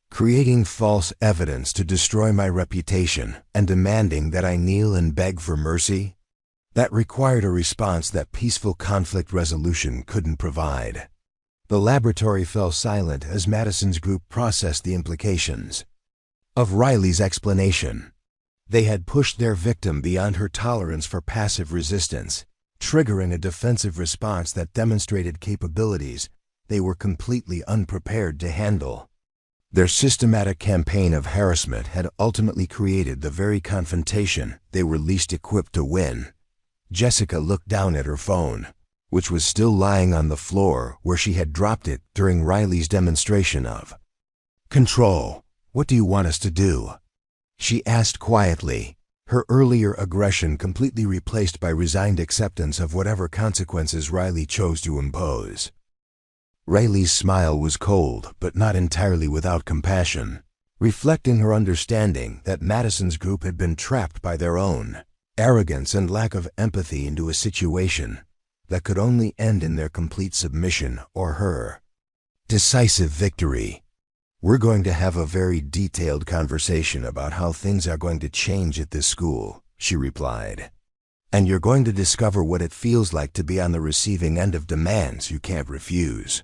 Creating false evidence to destroy my reputation and demanding that I kneel and beg for mercy, that required a response that peaceful conflict resolution couldn't provide." The laboratory fell silent as Madison's group processed the implications of Riley's explanation. They had pushed their victim beyond her tolerance for passive resistance, triggering a defensive response that demonstrated capabilities they were completely unprepared to handle. Their systematic campaign of harassment had ultimately created the very confrontation they were least equipped to win. Jessica looked down at her phone, which was still lying on the floor where she had dropped it during Riley's demonstration of control. "What do you want us to do?" she asked quietly, her earlier aggression completely replaced by resigned acceptance of whatever consequences Riley chose to impose. Riley's smile was cold, but not entirely without compassion, reflecting her understanding that Madison's group had been trapped by their own arrogance and lack of empathy into a situation that could only end in their complete submission or her decisive victory. "We're going to have a very detailed conversation about how things are going to change at this school," she replied. "And you're going to discover what it feels like to be on the receiving end of demands you can't refuse."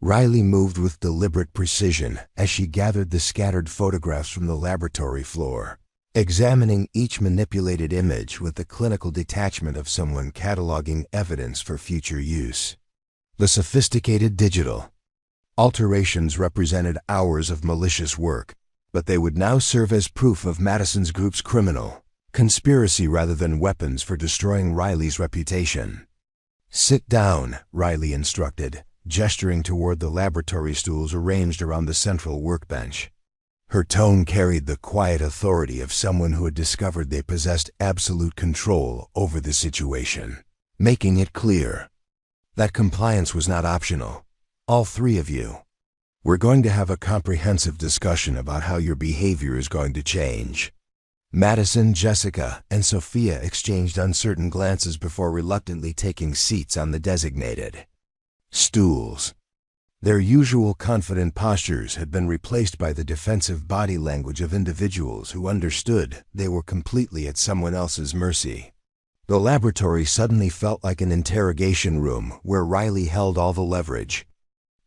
Riley moved with deliberate precision as she gathered the scattered photographs from the laboratory floor, examining each manipulated image with the clinical detachment of someone cataloging evidence for future use. The sophisticated digital alterations represented hours of malicious work, but they would now serve as proof of Madison's group's criminal conspiracy rather than weapons for destroying Riley's reputation. "Sit down," Riley instructed, gesturing toward the laboratory stools arranged around the central workbench. Her tone carried the quiet authority of someone who had discovered they possessed absolute control over the situation, making it clear that compliance was not optional. "All three of you. We're going to have a comprehensive discussion about how your behavior is going to change." Madison, Jessica, and Sophia exchanged uncertain glances before reluctantly taking seats on the designated stools. Their usual confident postures had been replaced by the defensive body language of individuals who understood they were completely at someone else's mercy. The laboratory suddenly felt like an interrogation room where Riley held all the leverage,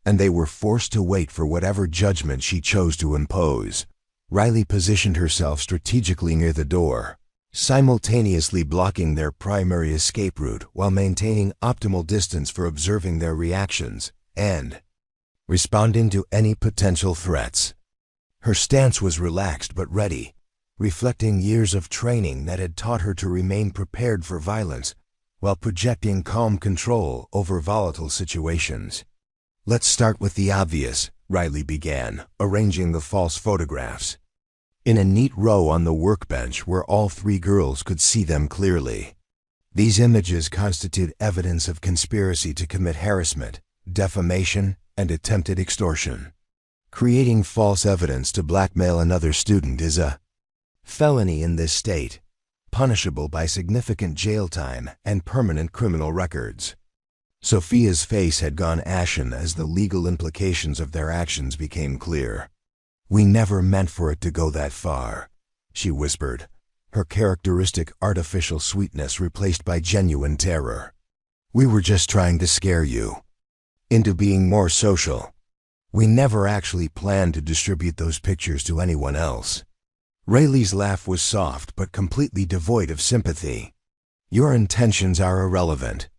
and they were forced to wait for whatever judgment she chose to impose. Riley positioned herself strategically near the door, simultaneously blocking their primary escape route while maintaining optimal distance for observing their reactions and responding to any potential threats. Her stance was relaxed but ready, reflecting years of training that had taught her to remain prepared for violence while projecting calm control over volatile situations. "Let's start with the obvious," Riley began, arranging the false photographs in a neat row on the workbench where all three girls could see them clearly. These images constitute evidence of conspiracy to commit harassment, defamation, and attempted extortion. Creating false evidence to blackmail another student is a felony in this state, punishable by significant jail time and permanent criminal records. Sophia's face had gone ashen as the legal implications of their actions became clear. "We never meant for it to go that far," she whispered, her characteristic artificial sweetness replaced by genuine terror. "We were just trying to scare you into being more social. We never actually planned to distribute those pictures to anyone else." Rayleigh's laugh was soft but completely devoid of sympathy. "Your intentions are irrelevant.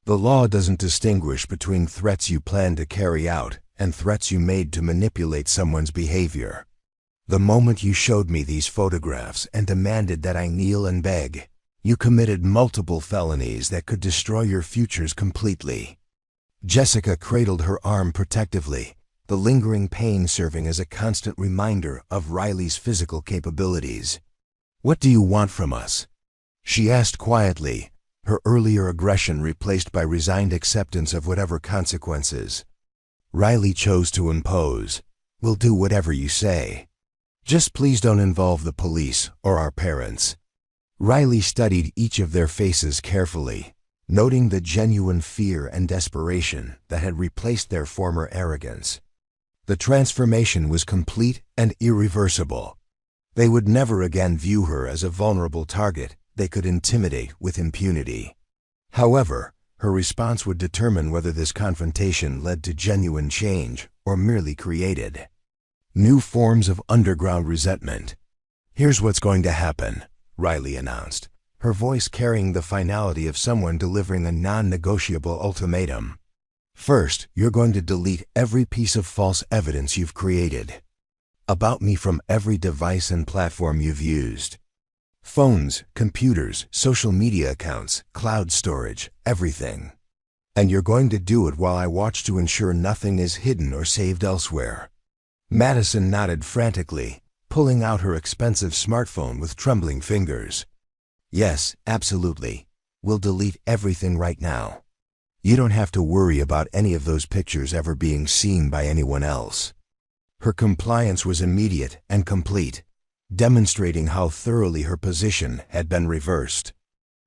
The law doesn't distinguish between threats you planned to carry out and threats you made to manipulate someone's behavior. The moment you showed me these photographs and demanded that I kneel and beg, you committed multiple felonies that could destroy your futures completely." Jessica cradled her arm protectively, the lingering pain serving as a constant reminder of Riley's physical capabilities. "What do you want from us?" she asked quietly, her earlier aggression replaced by resigned acceptance of whatever consequences Riley chose to impose. "We'll do whatever you say. Just please don't involve the police or our parents." Riley studied each of their faces carefully, noting the genuine fear and desperation that had replaced their former arrogance. The transformation was complete and irreversible. They would never again view her as a vulnerable target they could intimidate with impunity. However, her response would determine whether this confrontation led to genuine change or merely created new forms of underground resentment. "Here's what's going to happen," Riley announced, her voice carrying the finality of someone delivering a non-negotiable ultimatum. "First, you're going to delete every piece of false evidence you've created about me from every device and platform you've used. Phones, computers, social media accounts, cloud storage, everything. And you're going to do it while I watch to ensure nothing is hidden or saved elsewhere." Madison nodded frantically, pulling out her expensive smartphone with trembling fingers. "Yes, absolutely. We'll delete everything right now. You don't have to worry about any of those pictures ever being seen by anyone else." Her compliance was immediate and complete, demonstrating how thoroughly her position had been reversed.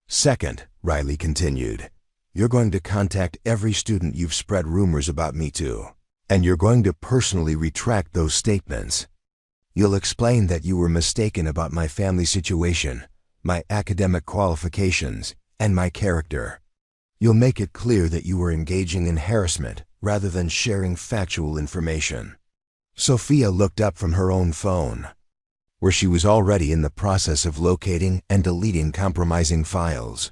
"Second," Riley continued, "you're going to contact every student you've spread rumors about me to, and you're going to personally retract those statements. You'll explain that you were mistaken about my family situation, my academic qualifications, and my character. You'll make it clear that you were engaging in harassment rather than sharing factual information." Sophia looked up from her own phone, where she was already in the process of locating and deleting compromising files.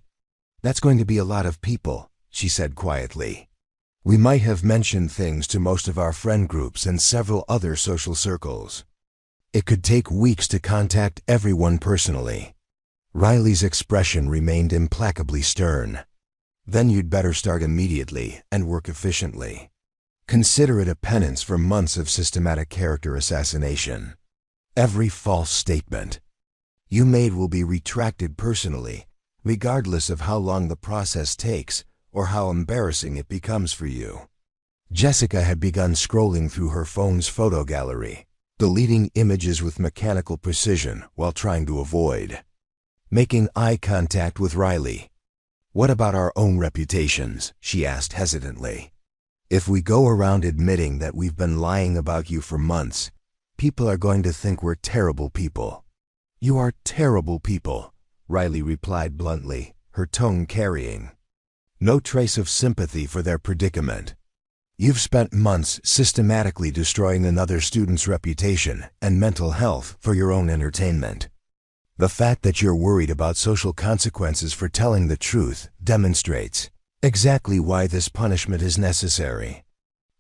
"That's going to be a lot of people," she said quietly. "We might have mentioned things to most of our friend groups and several other social circles. It could take weeks to contact everyone personally." Riley's expression remained implacably stern. "Then you'd better start immediately and work efficiently. Consider it a penance for months of systematic character assassination. Every false statement you made will be retracted personally, regardless of how long the process takes or how embarrassing it becomes for you." Jessica had begun scrolling through her phone's photo gallery, deleting images with mechanical precision while trying to avoid making eye contact with Riley. "What about our own reputations?" she asked hesitantly. "If we go around admitting that we've been lying about you for months, people are going to think we're terrible people." "You are terrible people," Riley replied bluntly, her tone carrying no trace of sympathy for their predicament. "You've spent months systematically destroying another student's reputation and mental health for your own entertainment. The fact that you're worried about social consequences for telling the truth demonstrates exactly why this punishment is necessary."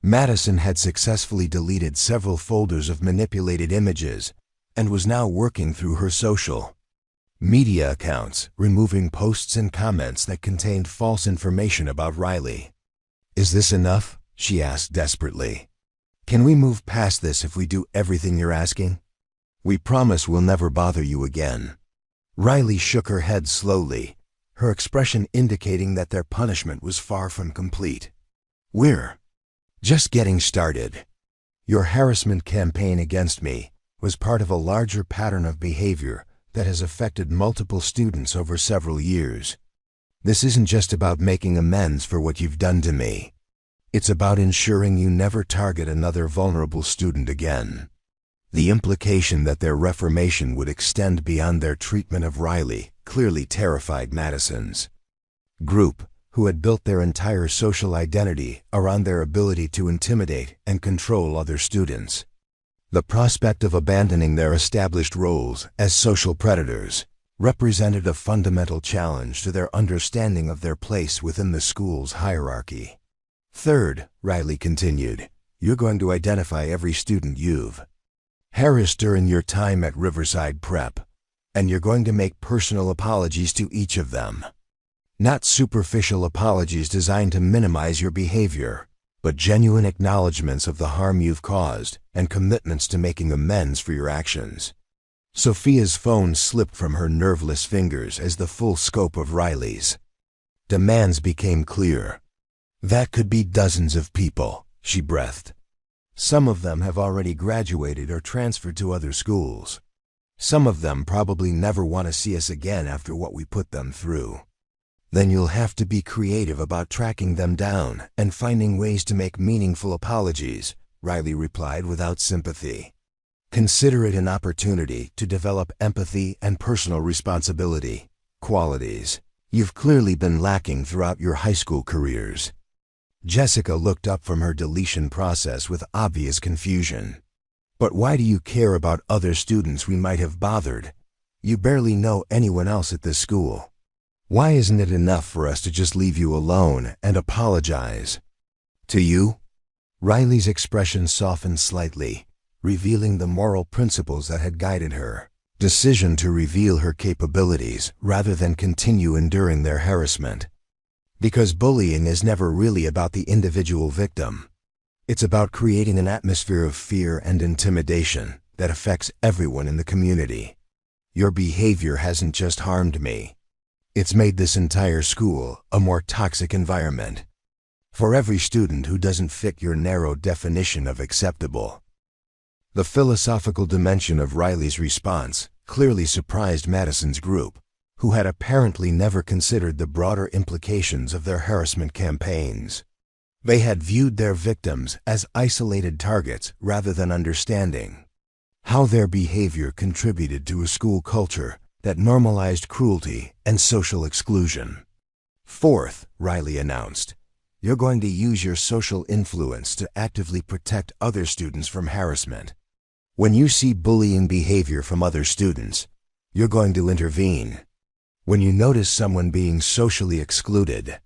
Madison had successfully deleted several folders of manipulated images and was now working through her social media accounts, removing posts and comments that contained false information about Riley. "Is this enough?" she asked desperately. "Can we move past this if we do everything you're asking? We promise we'll never bother you again." Riley shook her head slowly, her expression indicating that their punishment was far from complete. "We're just getting started. Your harassment campaign against me was part of a larger pattern of behavior that has affected multiple students over several years. This isn't just about making amends for what you've done to me. It's about ensuring you never target another vulnerable student again. The implication that their reformation would extend beyond their treatment of Riley clearly terrified Madison's group, who had built their entire social identity around their ability to intimidate and control other students. The prospect of abandoning their established roles as social predators represented a fundamental challenge to their understanding of their place within the school's hierarchy. Third, Riley continued, you're going to identify every student you've harassed during your time at Riverside Prep, and you're going to make personal apologies to each of them. Not superficial apologies designed to minimize your behavior, but genuine acknowledgments of the harm you've caused and commitments to making amends for your actions. Sophia's phone slipped from her nerveless fingers as the full scope of Riley's demands became clear. That could be dozens of people, she breathed. Some of them have already graduated or transferred to other schools. Some of them probably never want to see us again after what we put them through. Then you'll have to be creative about tracking them down and finding ways to make meaningful apologies, Riley replied without sympathy. Consider it an opportunity to develop empathy and personal responsibility, qualities you've clearly been lacking throughout your high school careers. Jessica looked up from her deletion process with obvious confusion. But why do you care about other students we might have bothered? You barely know anyone else at this school. Why isn't it enough for us to just leave you alone and apologize? To you? Riley's expression softened slightly, revealing the moral principles that had guided her decision to reveal her capabilities rather than continue enduring their harassment. Because bullying is never really about the individual victim. It's about creating an atmosphere of fear and intimidation that affects everyone in the community. Your behavior hasn't just harmed me. It's made this entire school a more toxic environment. For every student who doesn't fit your narrow definition of acceptable. The philosophical dimension of Riley's response clearly surprised Madison's group, who had apparently never considered the broader implications of their harassment campaigns. They had viewed their victims as isolated targets rather than understanding how their behavior contributed to a school culture that normalized cruelty and social exclusion. Fourth, Riley announced, you're going to use your social influence to actively protect other students from harassment. When you see bullying behavior from other students, you're going to intervene. When you notice someone being socially excluded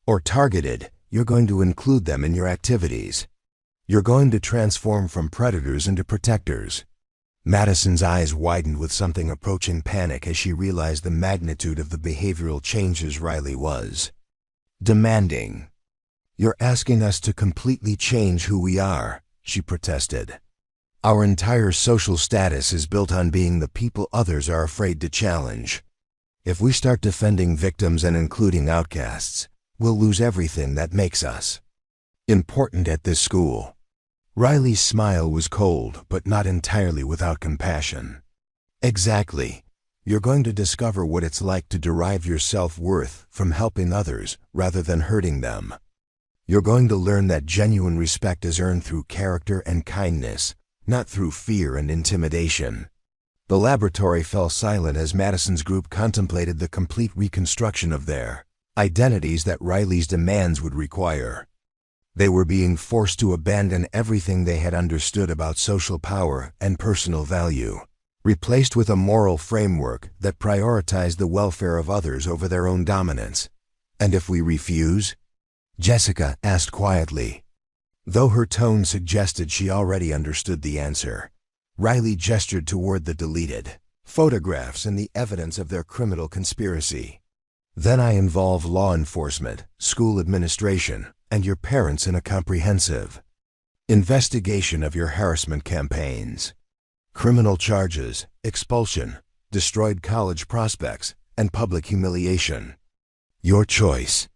or targeted, you're going to include them in your activities. You're going to transform from predators into protectors. Madison's eyes widened with something approaching panic as she realized the magnitude of the behavioral changes Riley was demanding. You're asking us to completely change who we are, she protested. Our entire social status is built on being the people others are afraid to challenge. If we start defending victims and including outcasts, we'll lose everything that makes us important at this school. Riley's smile was cold, but not entirely without compassion. Exactly. You're going to discover what it's like to derive your self-worth from helping others rather than hurting them. You're going to learn that genuine respect is earned through character and kindness, not through fear and intimidation. The laboratory fell silent as Madison's group contemplated the complete reconstruction of their identities that Riley's demands would require. They were being forced to abandon everything they had understood about social power and personal value, replaced with a moral framework that prioritized the welfare of others over their own dominance. And if we refuse? Jessica asked quietly. Though her tone suggested she already understood the answer, Riley gestured toward the deleted photographs and the evidence of their criminal conspiracy. Then I involve law enforcement, school administration, and your parents in a comprehensive investigation of your harassment campaigns. Criminal charges, expulsion, destroyed college prospects, and public humiliation. Your choice.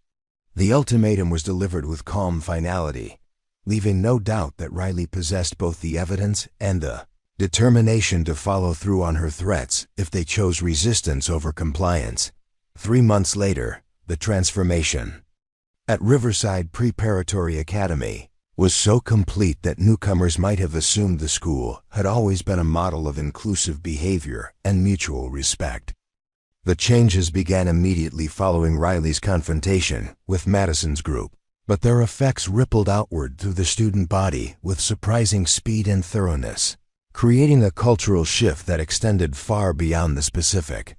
The ultimatum was delivered with calm finality. leaving no doubt that Riley possessed both the evidence and the determination to follow through on her threats if they chose resistance over compliance. 3 months later, the transformation at Riverside Preparatory Academy was so complete that newcomers might have assumed the school had always been a model of inclusive behavior and mutual respect. The changes began immediately following Riley's confrontation with Madison's group, but their effects rippled outward through the student body with surprising speed and thoroughness, creating a cultural shift that extended far beyond the specific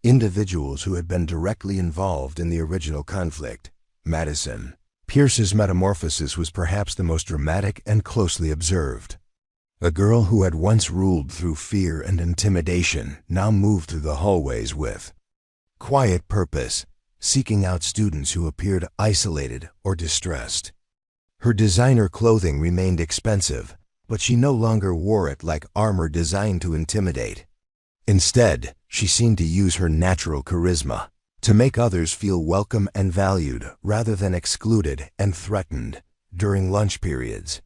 individuals who had been directly involved in the original conflict. Madison Pierce's metamorphosis was perhaps the most dramatic and closely observed. A girl who had once ruled through fear and intimidation now moved through the hallways with quiet purpose, seeking out students who appeared isolated or distressed. Her designer clothing remained expensive, but she no longer wore it like armor designed to intimidate. Instead, she seemed to use her natural charisma to make others feel welcome and valued rather than excluded and threatened. During lunch periods,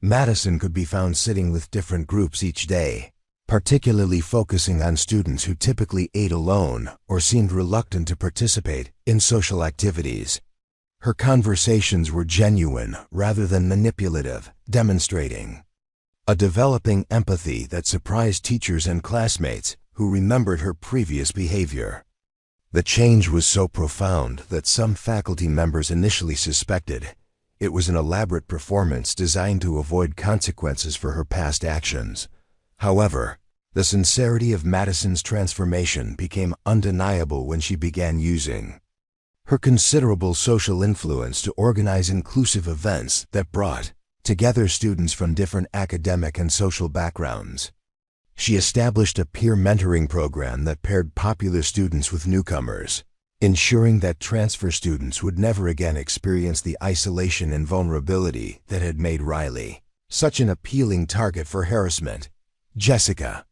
Madison could be found sitting with different groups each day, particularly focusing on students who typically ate alone or seemed reluctant to participate in social activities. Her conversations were genuine rather than manipulative, demonstrating a developing empathy that surprised teachers and classmates who remembered her previous behavior. The change was so profound that some faculty members initially suspected it was an elaborate performance designed to avoid consequences for her past actions. However, the sincerity of Madison's transformation became undeniable when she began using her considerable social influence to organize inclusive events that brought together students from different academic and social backgrounds. She established a peer mentoring program that paired popular students with newcomers, ensuring that transfer students would never again experience the isolation and vulnerability that had made Riley such an appealing target for harassment. Jessica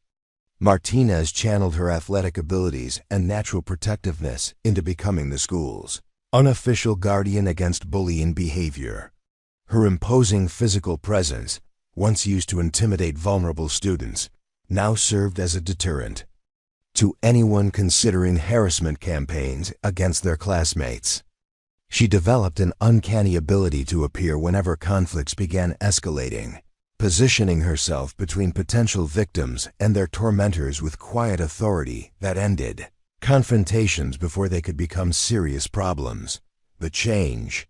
Martinez channeled her athletic abilities and natural protectiveness into becoming the school's unofficial guardian against bullying behavior. Her imposing physical presence, once used to intimidate vulnerable students, now served as a deterrent to anyone considering harassment campaigns against their classmates. She developed an uncanny ability to appear whenever conflicts began escalating, positioning herself between potential victims and their tormentors with quiet authority that ended confrontations before they could become serious problems. The change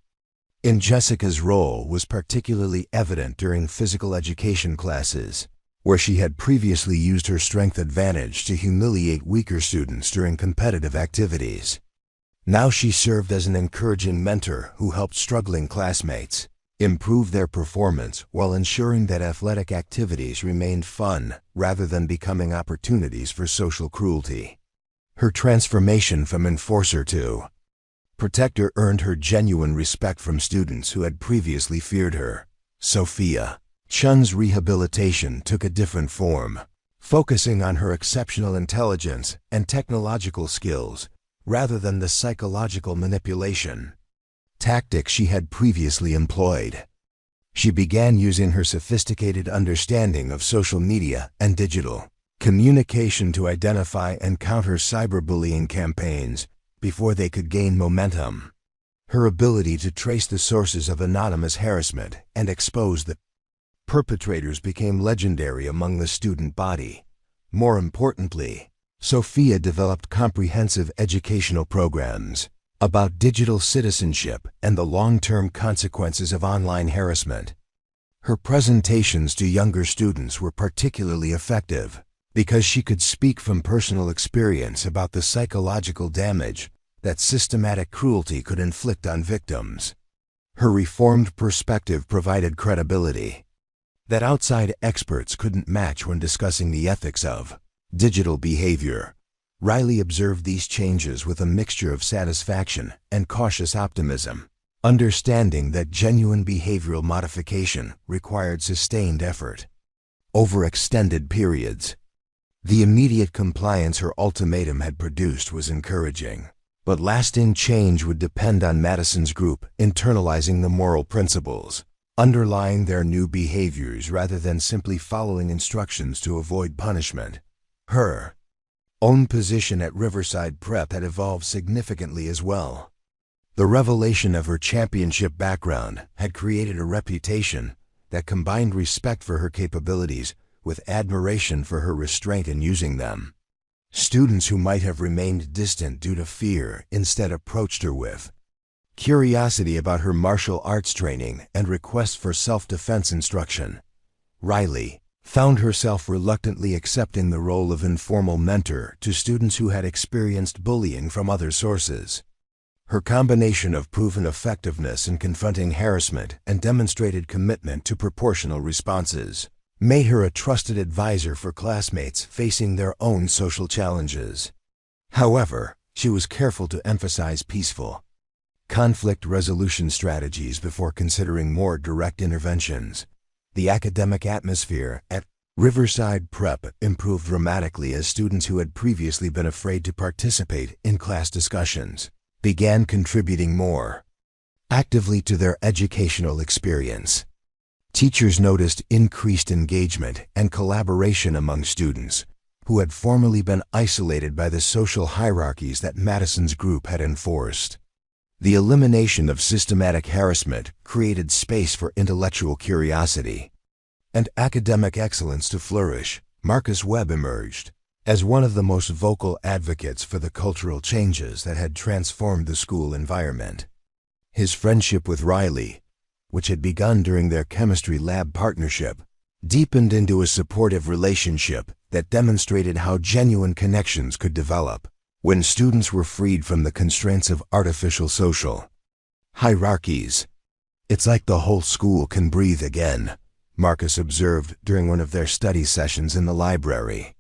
in Jessica's role was particularly evident during physical education classes, where she had previously used her strength advantage to humiliate weaker students during competitive activities. Now she served as an encouraging mentor who helped struggling classmates improve their performance while ensuring that athletic activities remained fun rather than becoming opportunities for social cruelty. Her transformation from enforcer to protector earned her genuine respect from students who had previously feared her. Sophia Chen's rehabilitation took a different form, focusing on her exceptional intelligence and technological skills rather than the psychological manipulation tactics she had previously employed. She began using her sophisticated understanding of social media and digital communication to identify and counter cyberbullying campaigns before they could gain momentum. Her ability to trace the sources of anonymous harassment and expose the perpetrators became legendary among the student body. More importantly, Sophia developed comprehensive educational programs about digital citizenship and the long-term consequences of online harassment. Her presentations to younger students were particularly effective because she could speak from personal experience about the psychological damage that systematic cruelty could inflict on victims. Her reformed perspective provided credibility that outside experts couldn't match when discussing the ethics of digital behavior. Riley observed these changes with a mixture of satisfaction and cautious optimism, understanding that genuine behavioral modification required sustained effort over extended periods. The immediate compliance her ultimatum had produced was encouraging, but lasting change would depend on Madison's group internalizing the moral principles underlying their new behaviors rather than simply following instructions to avoid punishment. Her own position at Riverside Prep had evolved significantly as well. The revelation of her championship background had created a reputation that combined respect for her capabilities with admiration for her restraint in using them. Students who might have remained distant due to fear instead approached her with curiosity about her martial arts training and requests for self-defense instruction. Riley found herself reluctantly accepting the role of informal mentor to students who had experienced bullying from other sources. Her combination of proven effectiveness in confronting harassment and demonstrated commitment to proportional responses made her a trusted advisor for classmates facing their own social challenges. However, she was careful to emphasize peaceful conflict resolution strategies before considering more direct interventions. The academic atmosphere at Riverside Prep improved dramatically as students who had previously been afraid to participate in class discussions began contributing more actively to their educational experience. Teachers noticed increased engagement and collaboration among students who had formerly been isolated by the social hierarchies that Madison's group had enforced. The elimination of systematic harassment created space for intellectual curiosity and academic excellence to flourish. Marcus Webb emerged as one of the most vocal advocates for the cultural changes that had transformed the school environment. His friendship with Riley, which had begun during their chemistry lab partnership, deepened into a supportive relationship that demonstrated how genuine connections could develop when students were freed from the constraints of artificial social hierarchies. "It's like the whole school can breathe again," Marcus observed during one of their study sessions in the library.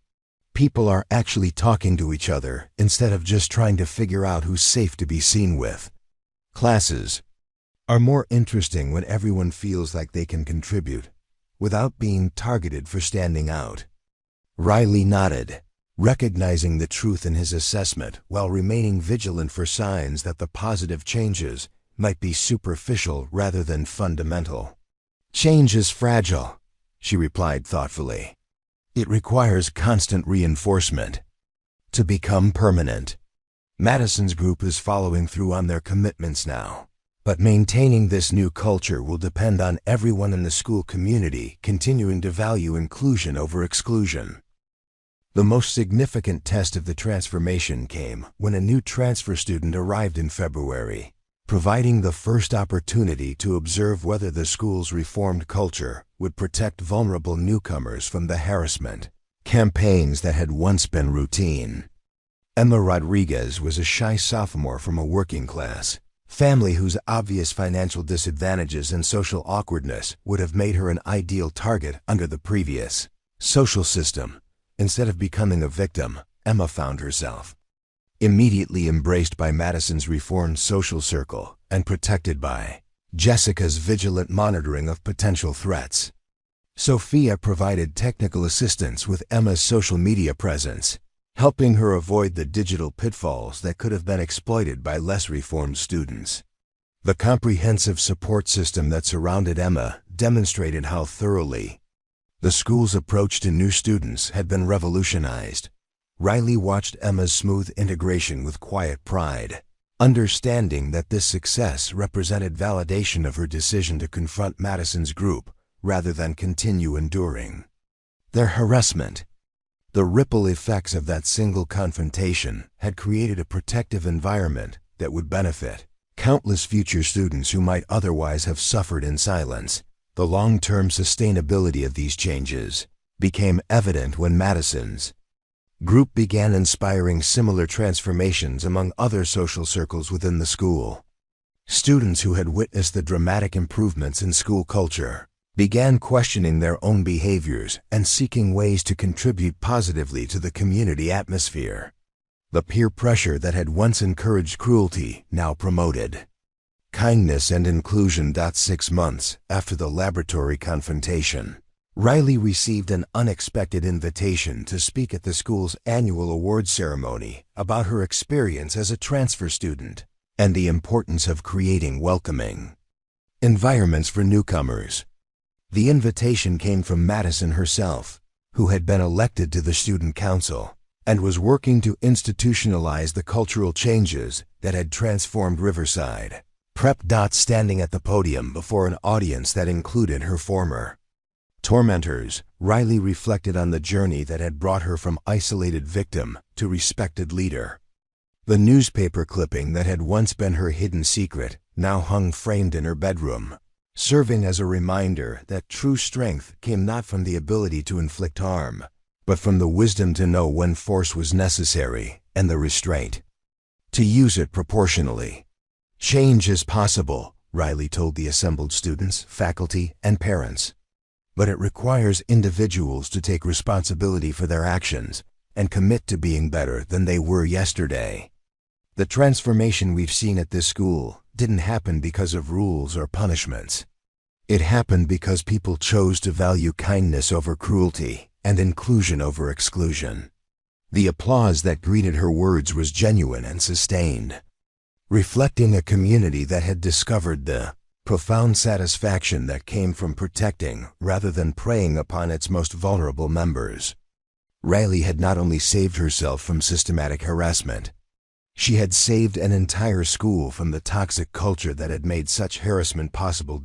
"People are actually talking to each other instead of just trying to figure out who's safe to be seen with. Classes are more interesting when everyone feels like they can contribute without being targeted for standing out." Riley nodded, recognizing the truth in his assessment while remaining vigilant for signs that the positive changes might be superficial rather than fundamental. "Change is fragile," she replied thoughtfully. "It requires constant reinforcement to become permanent." Madison's group is following through on their commitments now, but maintaining this new culture will depend on everyone in the school community continuing to value inclusion over exclusion. The most significant test of the transformation came when a new transfer student arrived in February, providing the first opportunity to observe whether the school's reformed culture would protect vulnerable newcomers from the harassment campaigns that had once been routine. Emma Rodriguez was a shy sophomore from a working class family whose obvious financial disadvantages and social awkwardness would have made her an ideal target under the previous social system. Instead of becoming a victim, Emma found herself immediately embraced by Madison's reformed social circle and protected by Jessica's vigilant monitoring of potential threats. Sophia provided technical assistance with Emma's social media presence, helping her avoid the digital pitfalls that could have been exploited by less reformed students. The comprehensive support system that surrounded Emma demonstrated how thoroughly the school's approach to new students had been revolutionized. Riley watched Emma's smooth integration with quiet pride, understanding that this success represented validation of her decision to confront Madison's group rather than continue enduring their harassment. The ripple effects of that single confrontation had created a protective environment that would benefit countless future students who might otherwise have suffered in silence. The long-term sustainability of these changes became evident when Madison's group began inspiring similar transformations among other social circles within the school. Students who had witnessed the dramatic improvements in school culture began questioning their own behaviors and seeking ways to contribute positively to the community atmosphere. The peer pressure that had once encouraged cruelty now promoted kindness and inclusion. 6 months after the laboratory confrontation, Riley received an unexpected invitation to speak at the school's annual awards ceremony about her experience as a transfer student and the importance of creating welcoming Environments for newcomers. The invitation came from Madison herself, who had been elected to the student council and was working to institutionalize the cultural changes that had transformed Riverside Prep. Standing at the podium before an audience that included her former tormentors, Riley reflected on the journey that had brought her from isolated victim to respected leader. The newspaper clipping that had once been her hidden secret now hung framed in her bedroom, serving as a reminder that true strength came not from the ability to inflict harm, but from the wisdom to know when force was necessary and the restraint to use it proportionally. Change is possible, Riley told the assembled students, faculty, and parents. But it requires individuals to take responsibility for their actions and commit to being better than they were yesterday. The transformation we've seen at this school didn't happen because of rules or punishments. It happened because people chose to value kindness over cruelty and inclusion over exclusion. The applause that greeted her words was genuine and sustained, reflecting a community that had discovered the profound satisfaction that came from protecting rather than preying upon its most vulnerable members. Riley had not only saved herself from systematic harassment, she had saved an entire school from the toxic culture that had made such harassment possible.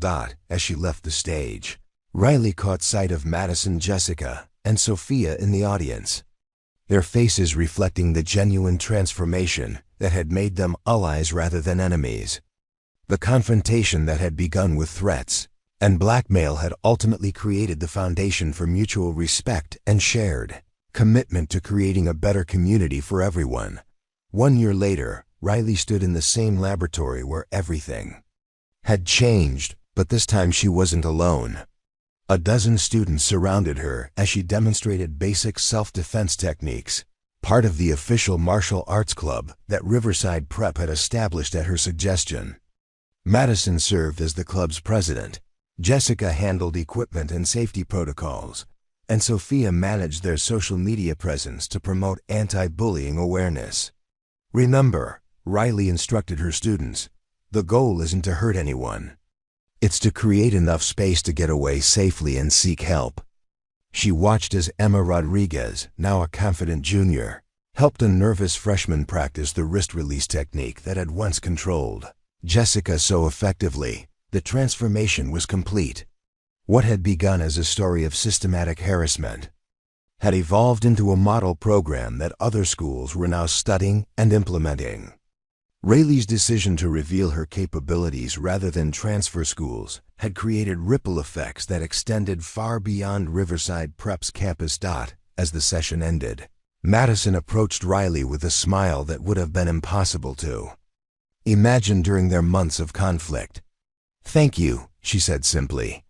As she left the stage, Riley caught sight of Madison, Jessica, and Sophia in the audience, their faces reflecting the genuine transformation that had made them allies rather than enemies. The confrontation that had begun with threats and blackmail had ultimately created the foundation for mutual respect and shared commitment to creating a better community for everyone. 1 year later, Riley stood in the same laboratory where everything had changed, but this time she wasn't alone. A dozen students surrounded her as she demonstrated basic self-defense techniques, part of the official martial arts club that Riverside Prep had established at her suggestion. Madison served as the club's president, Jessica handled equipment and safety protocols, and Sophia managed their social media presence to promote anti-bullying awareness. Remember, Riley instructed her students, the goal isn't to hurt anyone. It's to create enough space to get away safely and seek help. She watched as Emma Rodriguez, now a confident junior, helped a nervous freshman practice the wrist release technique that had once controlled Jessica so effectively. The transformation was complete. What had begun as a story of systematic harassment had evolved into a model program that other schools were now studying and implementing. Riley's decision to reveal her capabilities rather than transfer schools had created ripple effects that extended far beyond Riverside Prep's campus. As the session ended, Madison approached Riley with a smile that would have been impossible to imagine during their months of conflict. "Thank you," she said simply,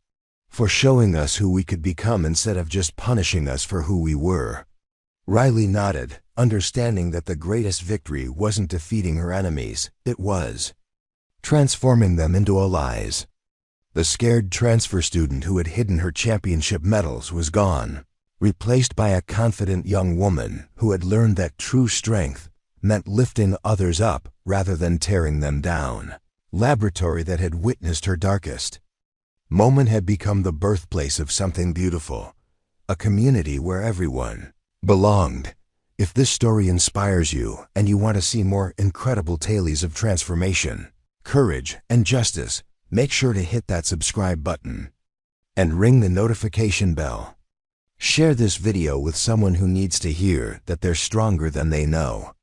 "for showing us who we could become instead of just punishing us for who we were." Riley nodded, understanding that the greatest victory wasn't defeating her enemies, it was transforming them into allies. The scared transfer student who had hidden her championship medals was gone, replaced by a confident young woman who had learned that true strength meant lifting others up rather than tearing them down. Laboratory that had witnessed her darkest moment had become the birthplace of something beautiful, a community where everyone belonged. If this story inspires you and you want to see more incredible tales of transformation, courage, and justice, make sure to hit that subscribe button and ring the notification bell. Share this video with someone who needs to hear that they're stronger than they know.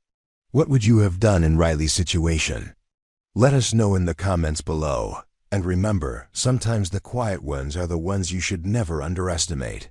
What would you have done in Riley's situation? Let us know in the comments below. And remember, sometimes the quiet ones are the ones you should never underestimate.